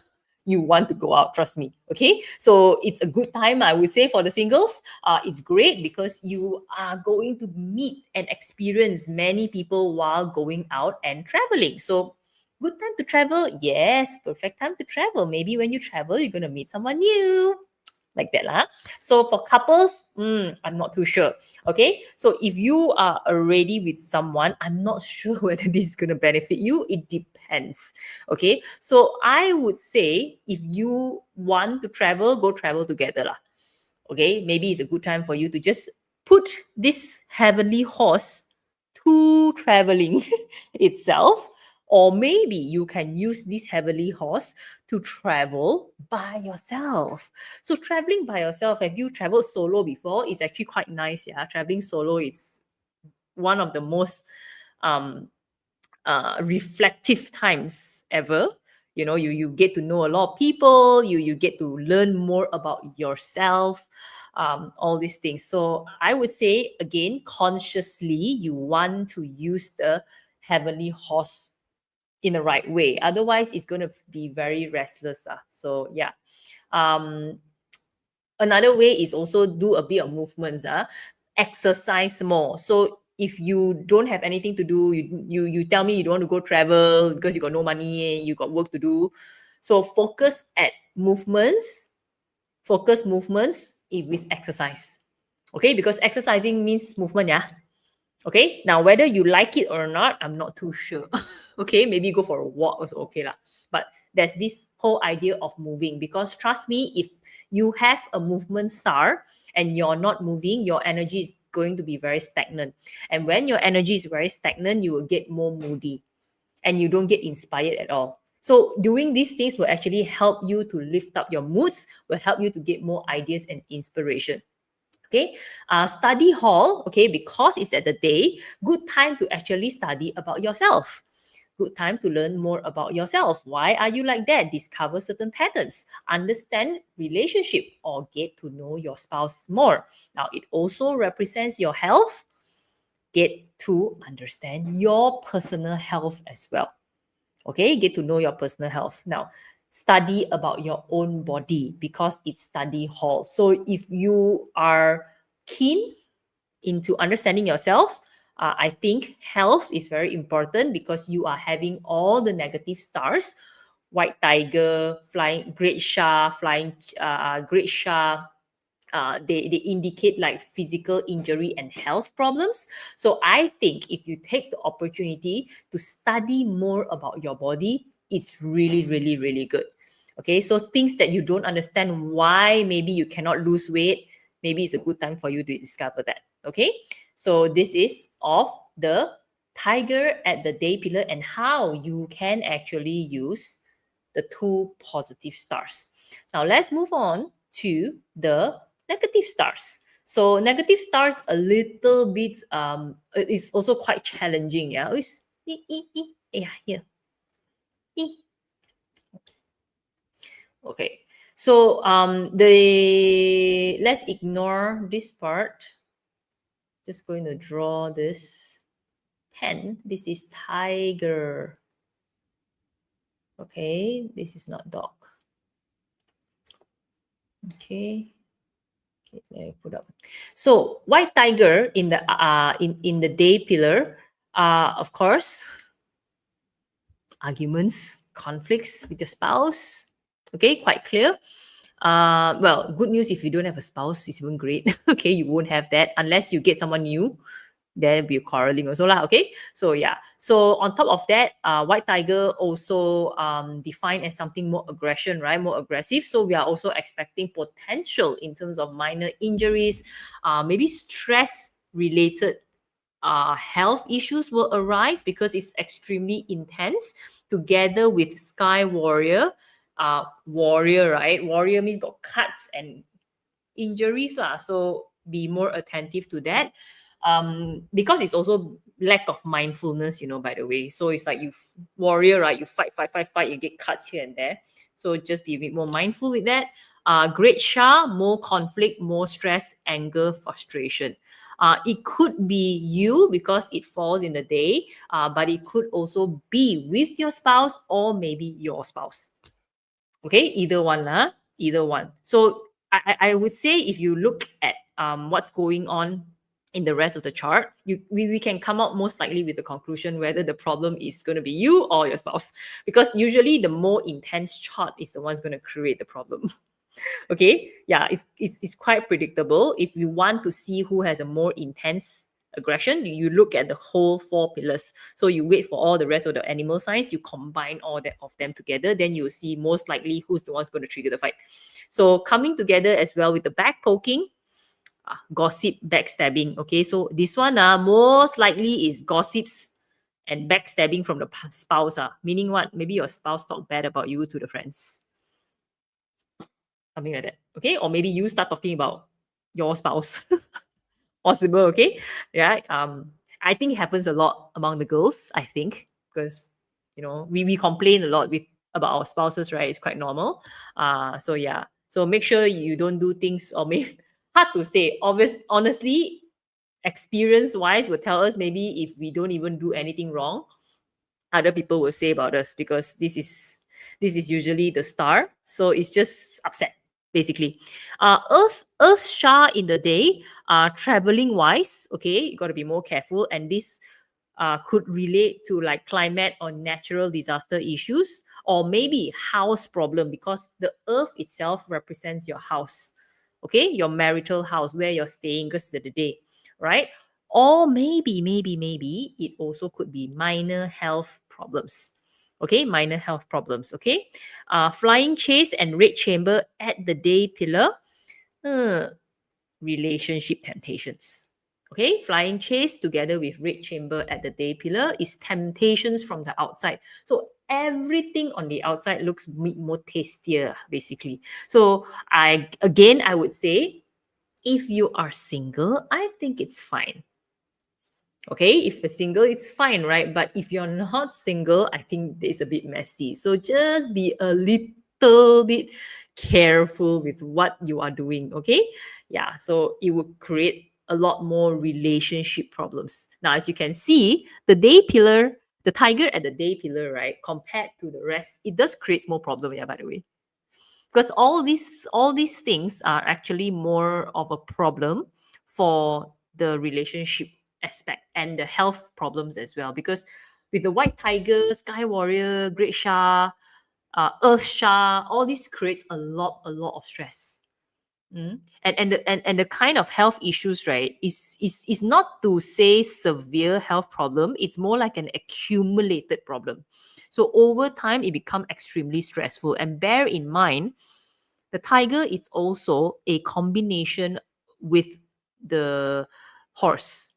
you want to go out, trust me. Okay. So it's a good time, I would say, for the singles. It's great because you are going to meet and experience many people while going out and traveling. So good time to travel. Yes, perfect time to travel. Maybe when you travel, you're going to meet someone new. Like that. Lah. So for couples, I'm not too sure. Okay. So if you are already with someone, I'm not sure whether this is going to benefit you. It depends. Okay. So I would say if you want to travel, go travel together. Lah. Okay. Maybe it's a good time for you to just put this heavenly horse to traveling itself. Or maybe you can use this heavenly horse to travel by yourself. So traveling by yourself, have you traveled solo before? It's actually quite nice. Yeah, traveling solo is one of the most um, reflective times ever. You get to know a lot of people. You get to learn more about yourself. All these things. So I would say again, consciously, you want to use the heavenly horse in the right way. Otherwise, it's going to be very restless. So yeah. Another way is also do a bit of movements. Exercise more. So if you don't have anything to do, you tell me you don't want to go travel because you got no money, you got work to do. So focus at movements, focus movements with exercise. Okay, because exercising means movement, yeah. Okay, now whether you like it or not, I'm not too sure. Okay, maybe go for a walk also okay lah. But there's this whole idea of moving, because trust me, if you have a movement star and you're not moving, your energy is going to be very stagnant. And when your energy is very stagnant, you will get more moody and you don't get inspired at all. So doing these things will actually help you to lift up your moods, will help you to get more ideas and inspiration. Okay, study hall, okay, because it's at the day, good time to actually study about yourself. Good time to learn more about yourself. Why are you like that? Discover certain patterns, understand relationship, or get to know your spouse more. Now, it also represents your health. Get to understand your personal health as well. Okay, get to know your personal health. Now, study about your own body because it's study hall. So if you are keen into understanding yourself, I think health is very important because you are having all the negative stars, white tiger, flying great star, flying great star, they indicate like physical injury and health problems. So I think if you take the opportunity to study more about your body, it's really, really, really good. Okay, so things that you don't understand why maybe you cannot lose weight, maybe it's a good time for you to discover that. Okay, so this is of the tiger at the day pillar and how you can actually use the two positive stars. Now let's move on to the negative stars. So negative stars a little bit is also quite challenging. Yeah, yeah, here. Okay. So the let's ignore this part. Just going to draw this pen. This is tiger. Okay, this is not dog. Okay. Okay, let me put up. So white tiger in the day pillar, of course, arguments, conflicts with your spouse. Okay, quite clear. Well, good news if you don't have a spouse, it's even great. Okay, you won't have that unless you get someone new. There will be quarreling also lah. Okay, so yeah. So on top of that, white tiger also defined as something more aggression, right? More aggressive. So we are also expecting potential in terms of minor injuries, maybe stress related health issues will arise because it's extremely intense. Together with Sky Warrior, warrior, right? Warrior means got cuts and injuries lah. So be more attentive to that. Because it's also lack of mindfulness, by the way. So it's like you warrior, right? You fight, fight, fight, fight, you get cuts here and there. So just be a bit more mindful with that. Great Shah, more conflict, more stress, anger, frustration. It could be you because it falls in the day, but it could also be with your spouse or maybe your spouse. Okay, either one lah, either one. So I would say if you look at what's going on in the rest of the chart, we can come out most likely with the conclusion whether the problem is going to be you or your spouse, because usually the more intense chart is the one's going to create the problem. Okay, yeah, it's quite predictable. If you want to see who has a more intense aggression, you look at the whole four pillars. So you wait for all the rest of the animal signs, you combine all that of them together, then you'll see most likely who's the one's going to trigger the fight. So coming together as well with the back poking, gossip, backstabbing. Okay, so this one most likely is gossips and backstabbing from the spouse. Meaning what? Maybe your spouse talk bad about you to the friends, something like that. Okay, or maybe you start talking about your spouse. Possible. Okay, yeah. I think it happens a lot among the girls, I think, because we complain a lot with about our spouses, right? It's quite normal. So yeah, so make sure you don't do things, or maybe hard to say, honestly, experience wise will tell us maybe if we don't even do anything wrong, other people will say about us, because this is usually the star. So it's just upset, basically. Earth Shah in the day, traveling wise, okay, you got to be more careful, and this could relate to like climate or natural disaster issues, or maybe house problem, because the earth itself represents your house, okay, your marital house where you're staying because of the day, right? Or maybe it also could be minor health problems. Okay, minor health problems. Okay, flying chase and red chamber at the day pillar. uh, Relationship temptations. Okay, flying chase together with red chamber at the day pillar is temptations from the outside. So everything on the outside looks more tastier, basically. So I would say, if you are single, I think it's fine. Okay, if you're single, it's fine, right? But if you're not single, I think it's a bit messy. So just be a little bit careful with what you are doing. Okay, yeah, so it will create a lot more relationship problems. Now, as you can see, the day pillar, the tiger at the day pillar, right, compared to the rest, it does create more problem. Yeah, by the way, because all these things are actually more of a problem for the relationship aspect and the health problems as well, because with the white tiger, sky warrior, great Shah, earth Shah, all this creates a lot of stress. And the kind of health issues, right, is not to say severe health problem. It's more like an accumulated problem. So over time it become extremely stressful. And bear in mind, the tiger is also a combination with the horse.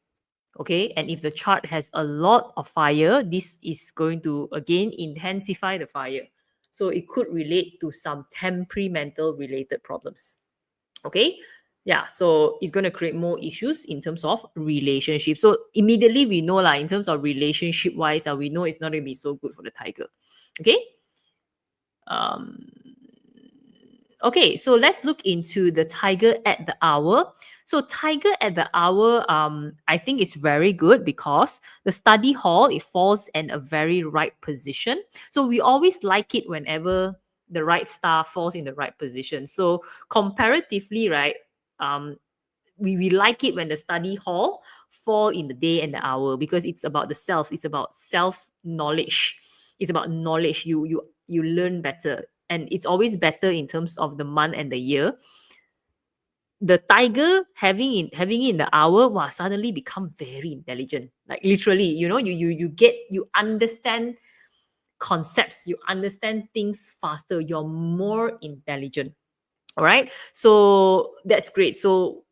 Okay, and if the chart has a lot of fire, this is going to again intensify the fire. So it could relate to some temperamental related problems. Okay, yeah, so it's going to create more issues in terms of relationship. So immediately we know, like, in terms of relationship wise, we know it's not going to be so good for the tiger. Okay. um Okay, so let's look into the tiger at the hour. So tiger at the hour, I think it's very good because the study hall, it falls in a very right position. So we always like it whenever the right star falls in the right position. So comparatively, right, um, we like it when the study hall fall in the day and the hour, because it's about the self. It's about self knowledge. It's about knowledge. You learn better, and it's always better in terms of the month and the year. The tiger having it in the hour, wow, suddenly become very intelligent. Like literally, you understand concepts, you understand things faster, you're more intelligent. All right, so that's great. So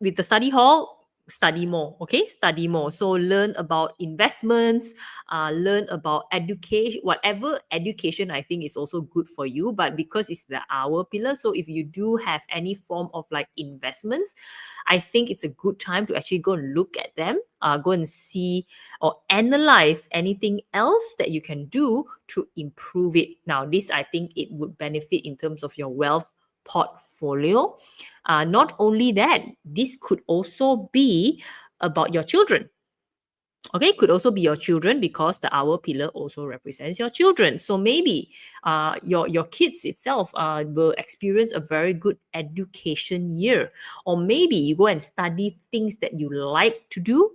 with the study hall, study more. Okay, study more. So learn about investments, learn about education. Whatever education, I think, is also good for you. But because it's the hour pillar, so if you do have any form of like investments, I think it's a good time to actually go and look at them, go and see or analyze anything else that you can do to improve it. Now this, I think, it would benefit in terms of your wealth portfolio. Not only that, this could also be about your children. Okay, could also be your children, because the hour pillar also represents your children. So maybe your kids itself will experience a very good education year, or maybe you go and study things that you like to do.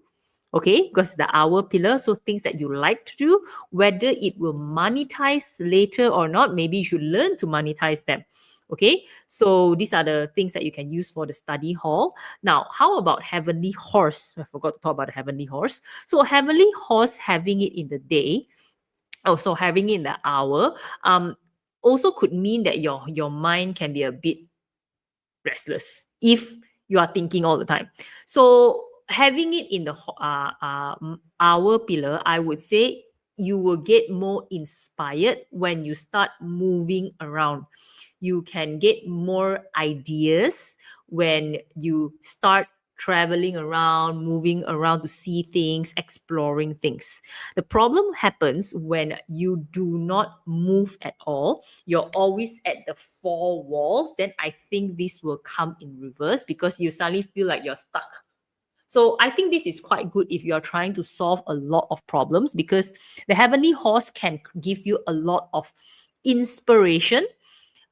Okay, because the hour pillar, so things that you like to do, whether it will monetize later or not, maybe you should learn to monetize them. Okay, so these are the things that you can use for the study hall. Now, how about heavenly horse? I forgot to talk about the heavenly horse. So heavenly horse, having it in the day, also having it in the hour, also could mean that your mind can be a bit restless if you are thinking all the time. So having it in the hour pillar, I would say you will get more inspired when you start moving around. You can get more ideas when you start traveling around, moving around to see things, exploring things. The problem happens when you do not move at all. You're always at the four walls. Then I think this will come in reverse, because you suddenly feel like you're stuck. So I think this is quite good if you're trying to solve a lot of problems, because the heavenly horse can give you a lot of inspiration.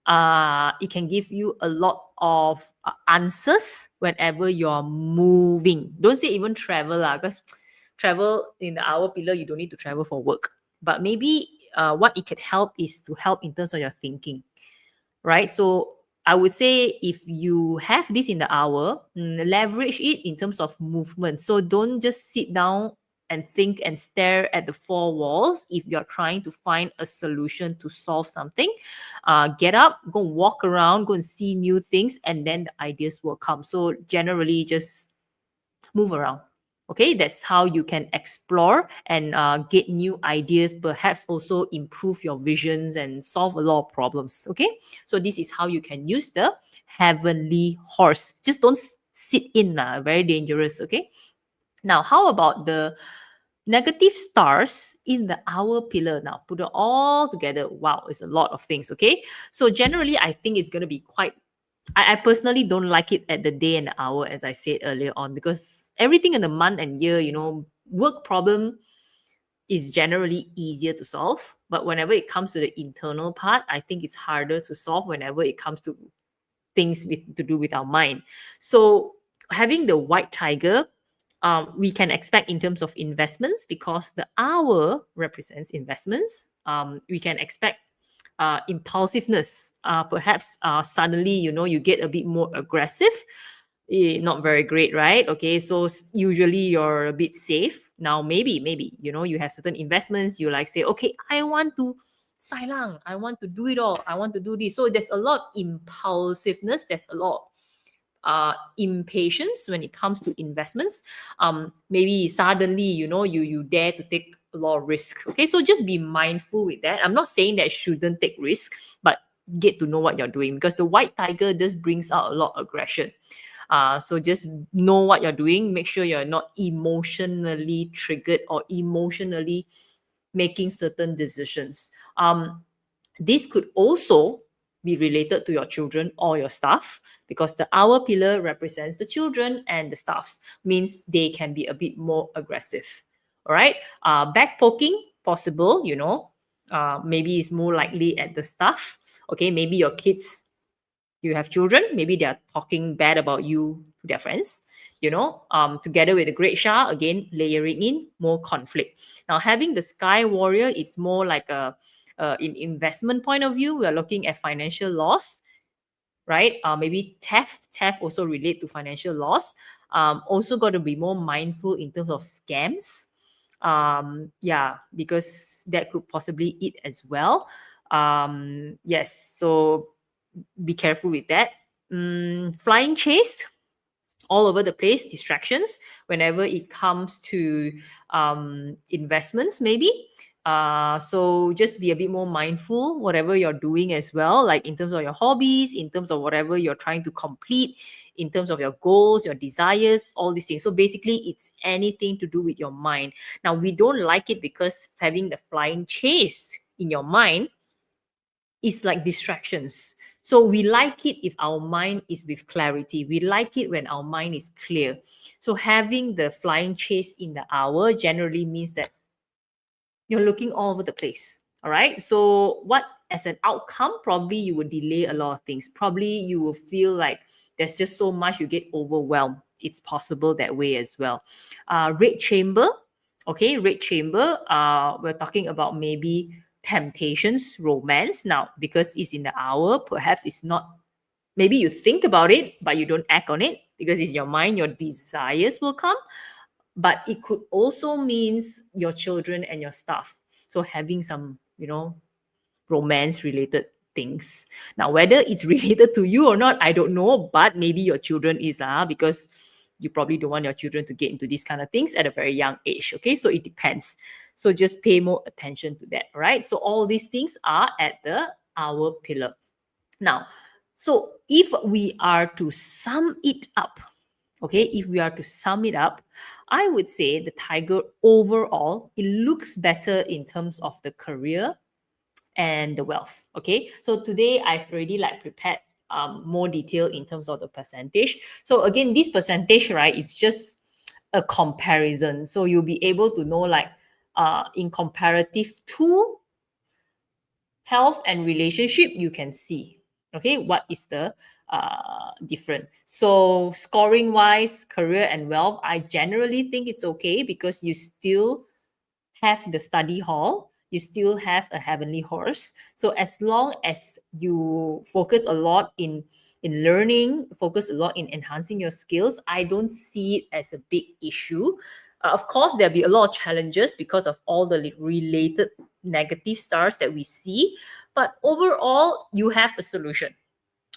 It can give you a lot of answers whenever you're moving. Don't say even travel, because travel in the hour pillar, you don't need to travel for work. But maybe what it could help is to help in terms of your thinking, right? So I would say if you have this in the hour, leverage it in terms of movement. So don't just sit down and think and stare at the four walls. If you're trying to find a solution to solve something, get up, go walk around, go and see new things, and then the ideas will come. So generally, just move around. Okay, that's how you can explore and get new ideas, perhaps also improve your visions and solve a lot of problems. Okay, so this is how you can use the heavenly horse. Just don't sit in, very dangerous. Okay, now how about the negative stars in the hour pillar? Now put it all together, wow, it's a lot of things. Okay, so generally I think it's going to be quite, I personally don't like it at the day and the hour, as I said earlier on, because everything in the month and year, work problem is generally easier to solve. But whenever it comes to the internal part, I think it's harder to solve whenever it comes to things to do with our mind. So having the white tiger, we can expect in terms of investments, because the hour represents investments. We can expect impulsiveness. Perhaps suddenly, you get a bit more aggressive. Not very great, right? Okay, so usually you're a bit safe. Now, maybe, you have certain investments. You like say, okay, I want to sailang, I want to do it all, I want to do this. So there's a lot impulsiveness. There's a lot impatience when it comes to investments. Maybe suddenly, you dare to take a lot of risk. Okay, so just be mindful with that. I'm not saying that shouldn't take risk, but get to know what you're doing, because the white tiger just brings out a lot of aggression. So just know what you're doing. Make sure you're not emotionally triggered or emotionally making certain decisions. This could also be related to your children or your staff, because the hour pillar represents the children and the staffs, means they can be a bit more aggressive. All right. Back poking, possible, maybe it's more likely at the staff. Okay, maybe your kids, you have children, maybe they're talking bad about you to their friends, together with the great Shah, again, layering in more conflict. Now, having the Sky Warrior, it's more like in investment point of view, we are looking at financial loss, right? Maybe theft also relate to financial loss. Also got to be more mindful in terms of scams. Yeah, because that could possibly eat as well. Yes, so be careful with that. Flying chase, all over the place, distractions whenever it comes to investments, maybe. So just be a bit more mindful, whatever you're doing as well, like in terms of your hobbies, in terms of whatever you're trying to complete, in terms of your goals, your desires, all these things. So basically, it's anything to do with your mind. Now, we don't like it because having the flying chase in your mind is like distractions. So we like it if our mind is with clarity. We like it when our mind is clear. So having the flying chase in the hour generally means that you're looking all over the place. All right. So what as an outcome, probably you will delay a lot of things. Probably you will feel like there's just so much, you get overwhelmed. It's possible that way as well. Red chamber. Okay, red chamber. We're talking about maybe temptations, romance. Now, because it's in the hour, perhaps it's not, maybe you think about it, but you don't act on it because it's your mind, your desires will come. But it could also means your children and your staff. So having some, romance related things. Now, whether it's related to you or not, I don't know, but maybe your children is, because you probably don't want your children to get into these kind of things at a very young age. Okay, so it depends. So just pay more attention to that. All right. So all these things are at the hour pillar. Now, so if we are to sum it up, okay, if we are to sum it up, I would say the tiger overall, it looks better in terms of the career and the wealth. Okay, so today I've already like prepared more detail in terms of the percentage. So again, this percentage, right, it's just a comparison. So you'll be able to know like in comparative to health and relationship, you can see, okay, what is the different. So scoring wise, career and wealth, I generally think it's okay because you still have the study hall, you still have a heavenly horse. So as long as you focus a lot in learning, focus a lot in enhancing your skills, I don't see it as a big issue. Of course, there'll be a lot of challenges because of all the related negative stars that we see, but overall, you have a solution.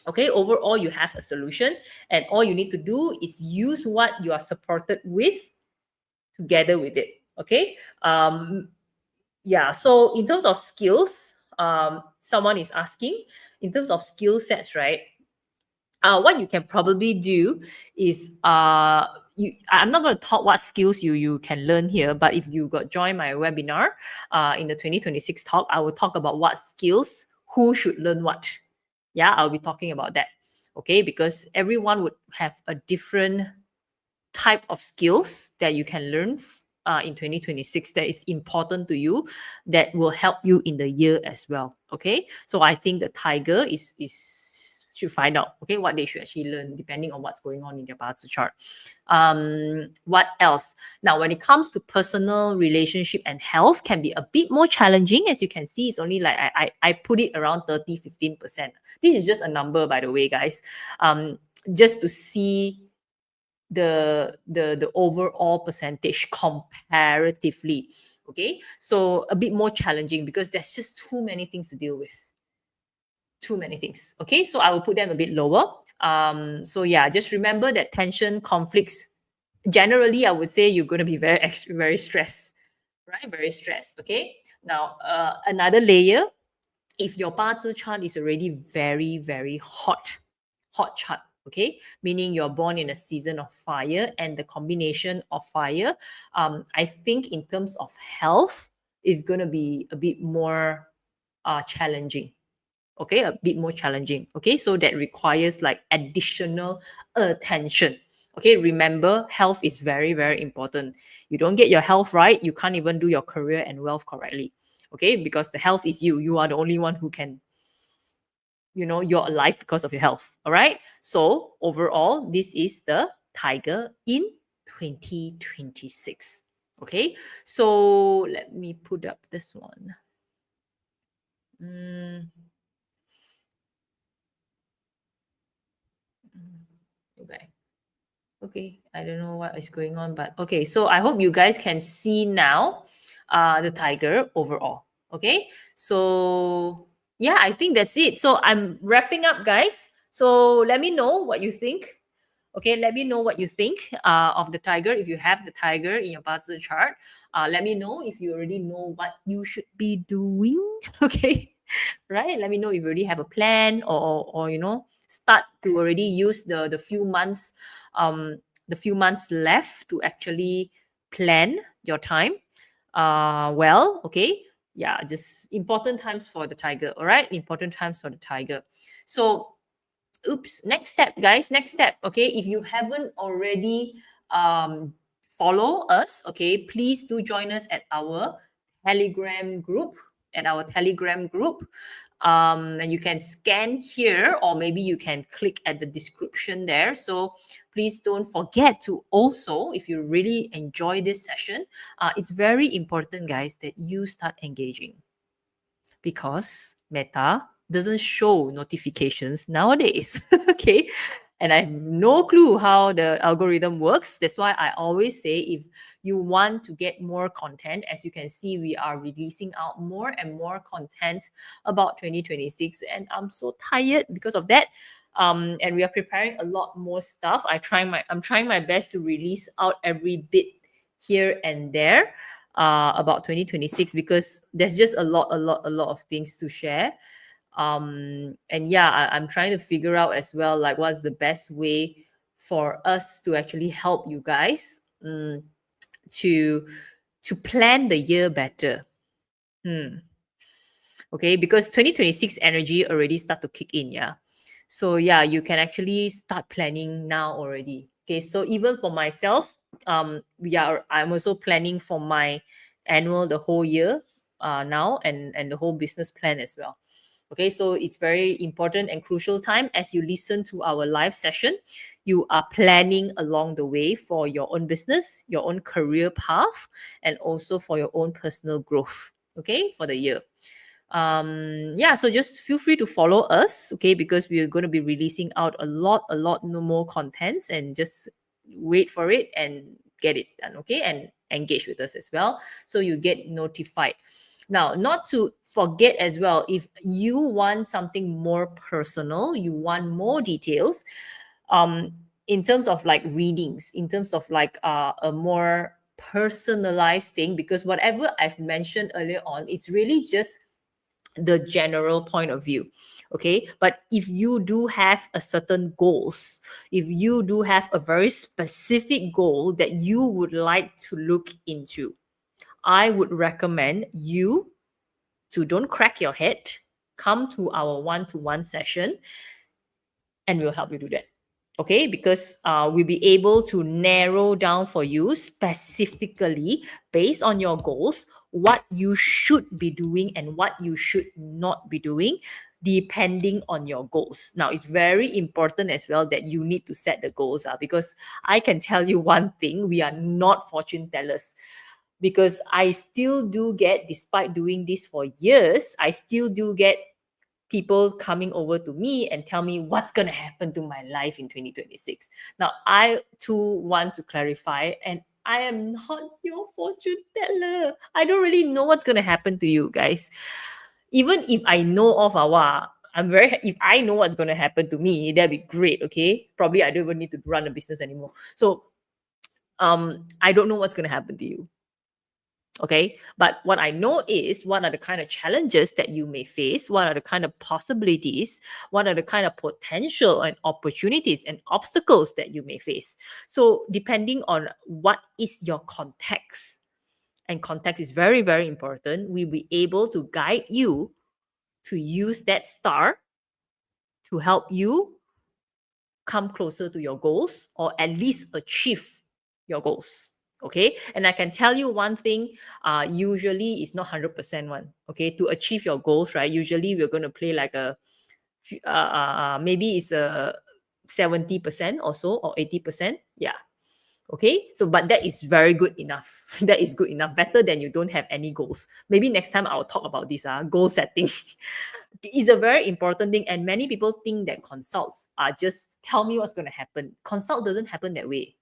Okay, overall, you have a solution, and all you need to do is use what you are supported with together with it. Okay. Yeah, so in terms of skills, someone is asking, in terms of skill sets, right? What you can probably do is I'm not going to talk what skills you can learn here, but if you got join my webinar in the 2026 talk, I will talk about what skills, who should learn what. Yeah, I'll be talking about that. Okay, because everyone would have a different type of skills that you can learn in 2026 that is important to you, that will help you in the year as well. Okay, so I think the tiger is should find out, okay, what they should actually learn depending on what's going on in their Bazi chart. What else? Now, when it comes to personal relationship and health, can be a bit more challenging. As you can see, it's only like I put it around 30-15%. This is just a number, by the way, guys. Just to see the overall percentage comparatively. Okay, so a bit more challenging because there's just too many things to deal with. Too many things. Okay, so I will put them a bit lower. So yeah, just remember that tension, conflicts. Generally, I would say you're going to be very stressed, right? Very stressed. Okay. Now, another layer. If your Bazi chart is already very hot chart, okay, meaning you're born in a season of fire and the combination of fire, I think in terms of health is going to be a bit more challenging. Okay, a bit more challenging. Okay, so that requires like additional attention. Okay, remember, health is very important. You don't get your health right, you can't even do your career and wealth correctly. Okay, because the health is you. You are the only one who can, you're alive because of your health. All right, so overall, this is the tiger in 2026. Okay, so let me put up this one. Okay. Okay, I don't know what is going on, but okay. So I hope you guys can see now the tiger overall. Okay, so yeah, I think that's it. So I'm wrapping up, guys. So let me know what you think. Okay, let me know what you think of the tiger. If you have the tiger in your Bazi chart, let me know if you already know what you should be doing. Okay, right? Let me know if you already have a plan, or start to already use the few months left to actually plan your time well. Okay, yeah, just important times for the tiger. All right, important times for the tiger. So next step, guys, next step. Okay, if you haven't already follow us, okay, please do join us at our telegram group and you can scan here, or maybe you can click at the description there. So please don't forget to also, if you really enjoy this session, it's very important, guys, that you start engaging, because Meta doesn't show notifications nowadays. Okay. And I have no clue how the algorithm works. That's why I always say, if you want to get more content, as you can see, we are releasing out more and more content about 2026. And I'm so tired because of that. And we are preparing a lot more stuff. I'm trying my best to release out every bit here and there about 2026, because there's just a lot of things to share. And yeah, I'm trying to figure out as well, like, what's the best way for us to actually help you guys to plan the year better. Okay, because 2026 energy already start to kick in. Yeah, so yeah, you can actually start planning now already. Okay, so even for myself, I'm also planning for my annual, the whole year now, and the whole business plan as well. Okay, so it's very important and crucial time. As you listen to our live session, you are planning along the way for your own business, your own career path, and also for your own personal growth, okay, for the year. Yeah, so just feel free to follow us, okay, because we're going to be releasing out a lot no more contents, and just wait for it and get it done, okay, and engage with us as well, so you get notified. Now, not to forget as well, if you want something more personal, you want more details, in terms of like readings, in terms of like a more personalized thing, because whatever I've mentioned earlier on, it's really just the general point of view. Okay, but if you do have a certain goals, if you do have a very specific goal that you would like to look into, I would recommend you to don't crack your head, come to our one-to-one session, and we'll help you do that. Okay, because we'll be able to narrow down for you specifically, based on your goals, what you should be doing and what you should not be doing, depending on your goals. Now, it's very important as well that you need to set the goals, because I can tell you one thing, we are not fortune tellers. Because I still do get, despite doing this for years, I still do get people coming over to me and tell me what's going to happen to my life in 2026. Now, I too want to clarify, and I am not your fortune teller. I don't really know what's going to happen to you guys. Even if I know of Awa, if I know what's going to happen to me, that'd be great. Okay. Probably I don't even need to run a business anymore. So, I don't know what's going to happen to you. Okay. But what I know is what are the kind of challenges that you may face, what are the kind of possibilities, what are the kind of potential and opportunities and obstacles that you may face. So, depending on what is your context, and context is very, very important, we'll be able to guide you to use that star to help you come closer to your goals or at least achieve your goals. Okay. And I can tell you one thing, usually it's not 100% one. Okay. To achieve your goals, right? Usually we're going to play like maybe it's a 70% or so, or 80%. Yeah. Okay. So, but that is very good enough. That is good enough. Better than you don't have any goals. Maybe next time I'll talk about this goal setting. Is a very important thing. And many people think that consults are just tell me what's going to happen. Consult doesn't happen that way.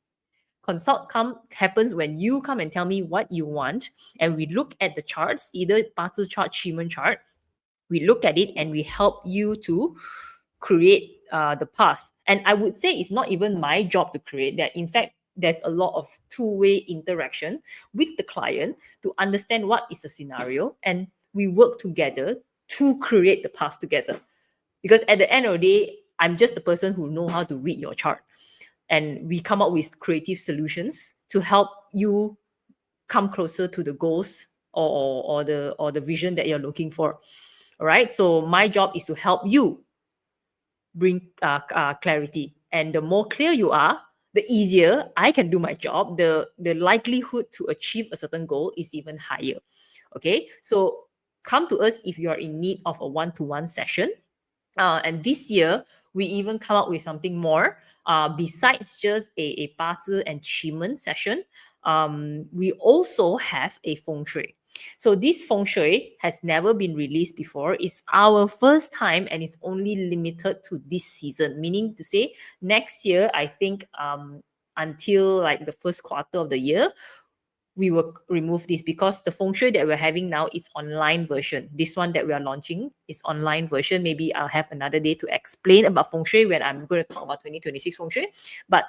Happens when you come and tell me what you want, and we look at the charts, either 八字 chart, 奇门 chart. We look at it and we help you to create the path. And I would say it's not even my job to create that. In fact, there's a lot of two-way interaction with the client to understand what is the scenario, and we work together to create the path together. Because at the end of the day, I'm just the person who know how to read your chart, and we come up with creative solutions to help you come closer to the goals or the vision that you're looking for. All right. So my job is to help you bring clarity, and the more clear you are, the easier I can do my job. The likelihood to achieve a certain goal is even higher. Okay. So come to us if you are in need of a one-to-one session. And this year, we even come up with something more. Besides just a 八字 and 奇门 session, we also have a feng shui. So this feng shui has never been released before. It's our first time, and it's only limited to this season. Meaning to say, next year, I think until like the first quarter of the year, we will remove this, because the feng shui that we're having now is online version. This one that we are launching is online version. Maybe I'll have another day to explain about feng shui when I'm going to talk about 2026 feng shui. But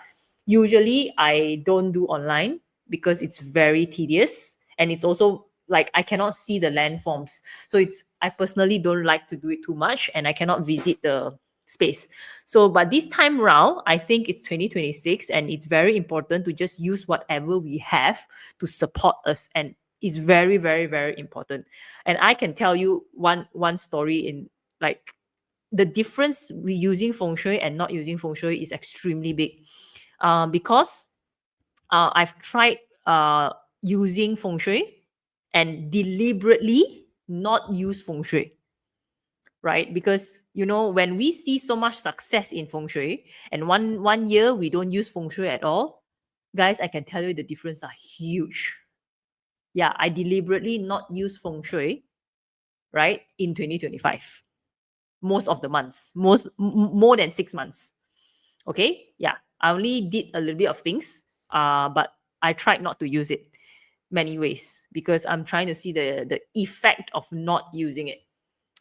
usually I don't do online because it's very tedious, and it's also like I cannot see the landforms. So I personally don't like to do it too much, and I cannot visit the space. So, but this time round, I think it's 2026, and it's very important to just use whatever we have to support us. And it's very, very, very important. And I can tell you one story in like the difference we using feng shui and not using feng shui is extremely big. Because I've tried using feng shui and deliberately not use feng shui, right? Because when we see so much success in feng shui, and one year we don't use feng shui at all, guys, I can tell you the difference are huge. Yeah, I deliberately not use feng shui, right, in 2025. Most of the months, more than 6 months. Okay, yeah, I only did a little bit of things, but I tried not to use it many ways, because I'm trying to see the effect of not using it.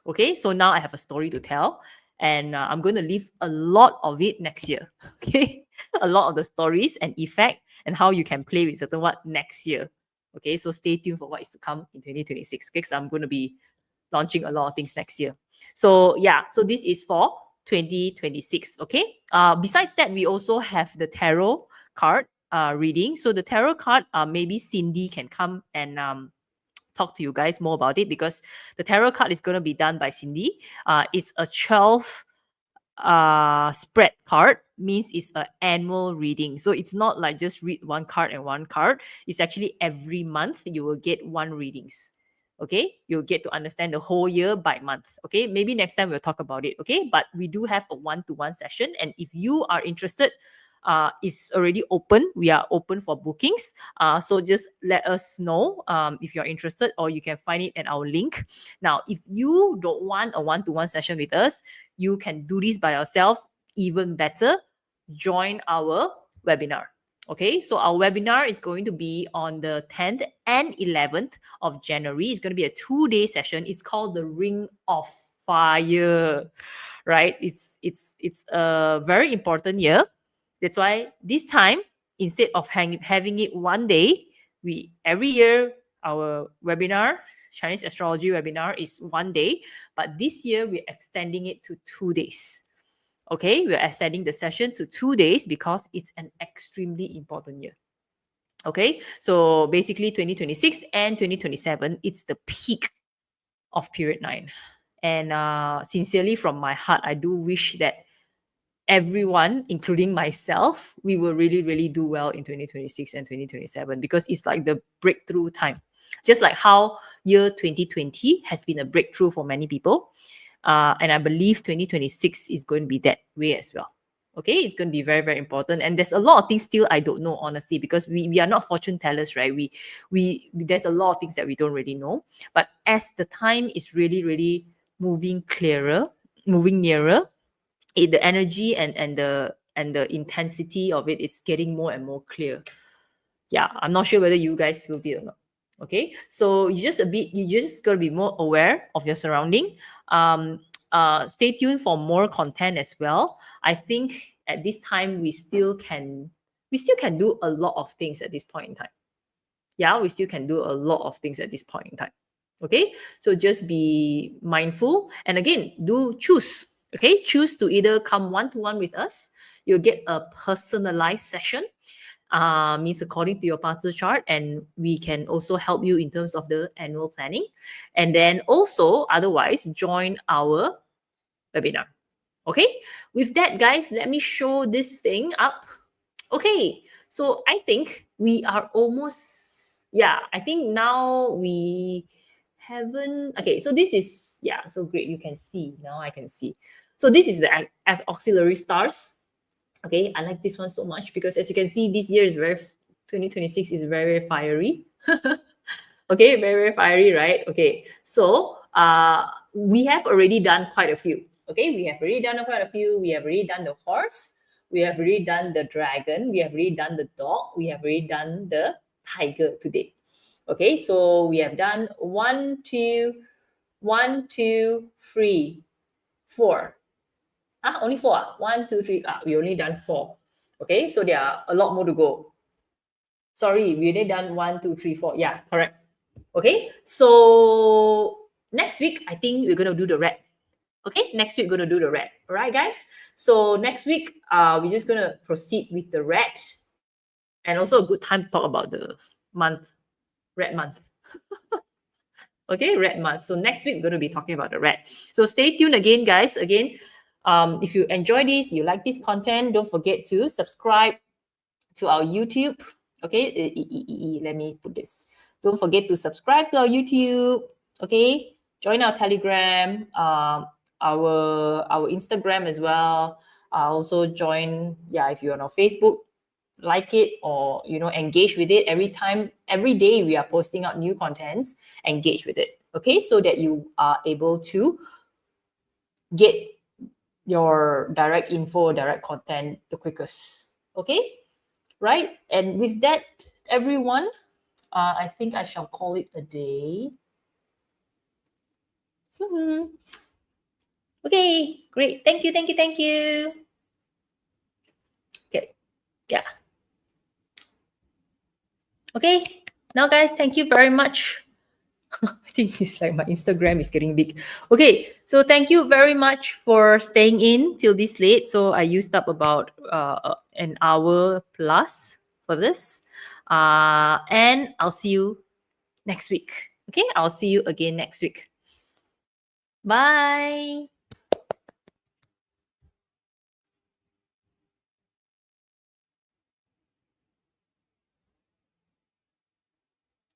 Okay, so now I have a story to tell, and I'm going to leave a lot of it next year. Okay, a lot of the stories and effect and how you can play with certain what next year. Okay, so stay tuned for what is to come in 2026, because I'm going to be launching a lot of things next year. So yeah, so this is for 2026. Okay. Besides that, we also have the tarot card reading. So the tarot card, maybe Cindy can come and talk to you guys more about it, because the tarot card is going to be done by Cindy. It's a 12 spread card, means it's an annual reading. So it's not like just read one card and one card. It's actually every month you will get one readings. Okay, you'll get to understand the whole year by month. Okay, maybe next time we'll talk about it. Okay, but we do have a one-to-one session, and if you are interested, it's already open. We are open for bookings. So just let us know if you're interested, or you can find it at our link. Now, if you don't want a one-to-one session with us, you can do this by yourself. Even better, join our webinar. Okay, so our webinar is going to be on the 10th and 11th of January. It's going to be a 2-day session. It's called the Ring of Fire, right? It's a very important year. That's why this time, instead of having it one day, we every year our webinar, Chinese astrology webinar, is one day, but this year we're extending it to 2 days. Okay, we're extending the session to 2 days because it's an extremely important year. Okay, so basically 2026 and 2027, it's the peak of period 9. And sincerely from my heart, I do wish that everyone, including myself, we will really, really do well in 2026 and 2027 because it's like the breakthrough time. Just like how year 2020 has been a breakthrough for many people. And I believe 2026 is going to be that way as well. Okay, it's going to be very, very important. And there's a lot of things still I don't know, honestly, because we are not fortune tellers, right? We there's a lot of things that we don't really know. But as the time is really, really moving clearer, moving nearer, the energy and the intensity of it, it's getting more and more clear. Yeah, I'm not sure whether you guys feel it or not. Okay, so you just gotta be more aware of your surrounding. Stay tuned for more content as well. I think at this time we still can do a lot of things at this point in time. Yeah, we still can do a lot of things at this point in time. Okay, so just be mindful, and again, do choose. Okay, choose to either come one-to-one with us. You'll get a personalized session, means according to your parcel chart, and we can also help you in terms of the annual planning. And then also, otherwise, join our webinar. Okay, with that, guys, let me show this thing up. Okay, so I think we are almost, yeah, I think now we haven't, okay, so this is, yeah, so great, you can see, now I can see. So this is the auxiliary stars. Okay, I like this one so much because as you can see, this year is 2026 is very, very fiery. Okay, very, very fiery, right? Okay, so we have already done quite a few. Okay, we have already done quite a few. We have already done the horse. We have already done the dragon. We have already done the dog. We have already done the tiger today. Okay, so we have done 1, 2, 1, 2, 3, 4. Only 4. 1, 2, 3. We only done 4. Okay, so there are a lot more to go. Sorry, we only done 1, 2, 3, 4. Yeah, correct. Okay, so next week, I think we're going to do the red. Okay, next week, we're going to do the red. All right, guys? So next week, we're just going to proceed with the red. And also a good time to talk about the month, red month. Okay, red month. So next week, we're going to be talking about the red. So stay tuned again, guys. Again, if you enjoy this, you like this content, don't forget to subscribe to our YouTube. Okay, let me put this. Don't forget to subscribe to our YouTube. Okay, join our Telegram, our Instagram as well. Also join, yeah, if you're on our Facebook, like it, or engage with it. Every day we are posting out new contents. Engage with it, okay, so that you are able to get your direct info, direct content the quickest. Okay, right? And with that, everyone, I think I shall call it a day. Okay, great. Thank you, thank you, thank you. Okay, yeah. Okay, now guys, thank you very much. I think it's like my Instagram is getting big. Okay, so thank you very much for staying in till this late. So I used up about an hour plus for this. And I'll see you next week. Okay, I'll see you again next week. Bye.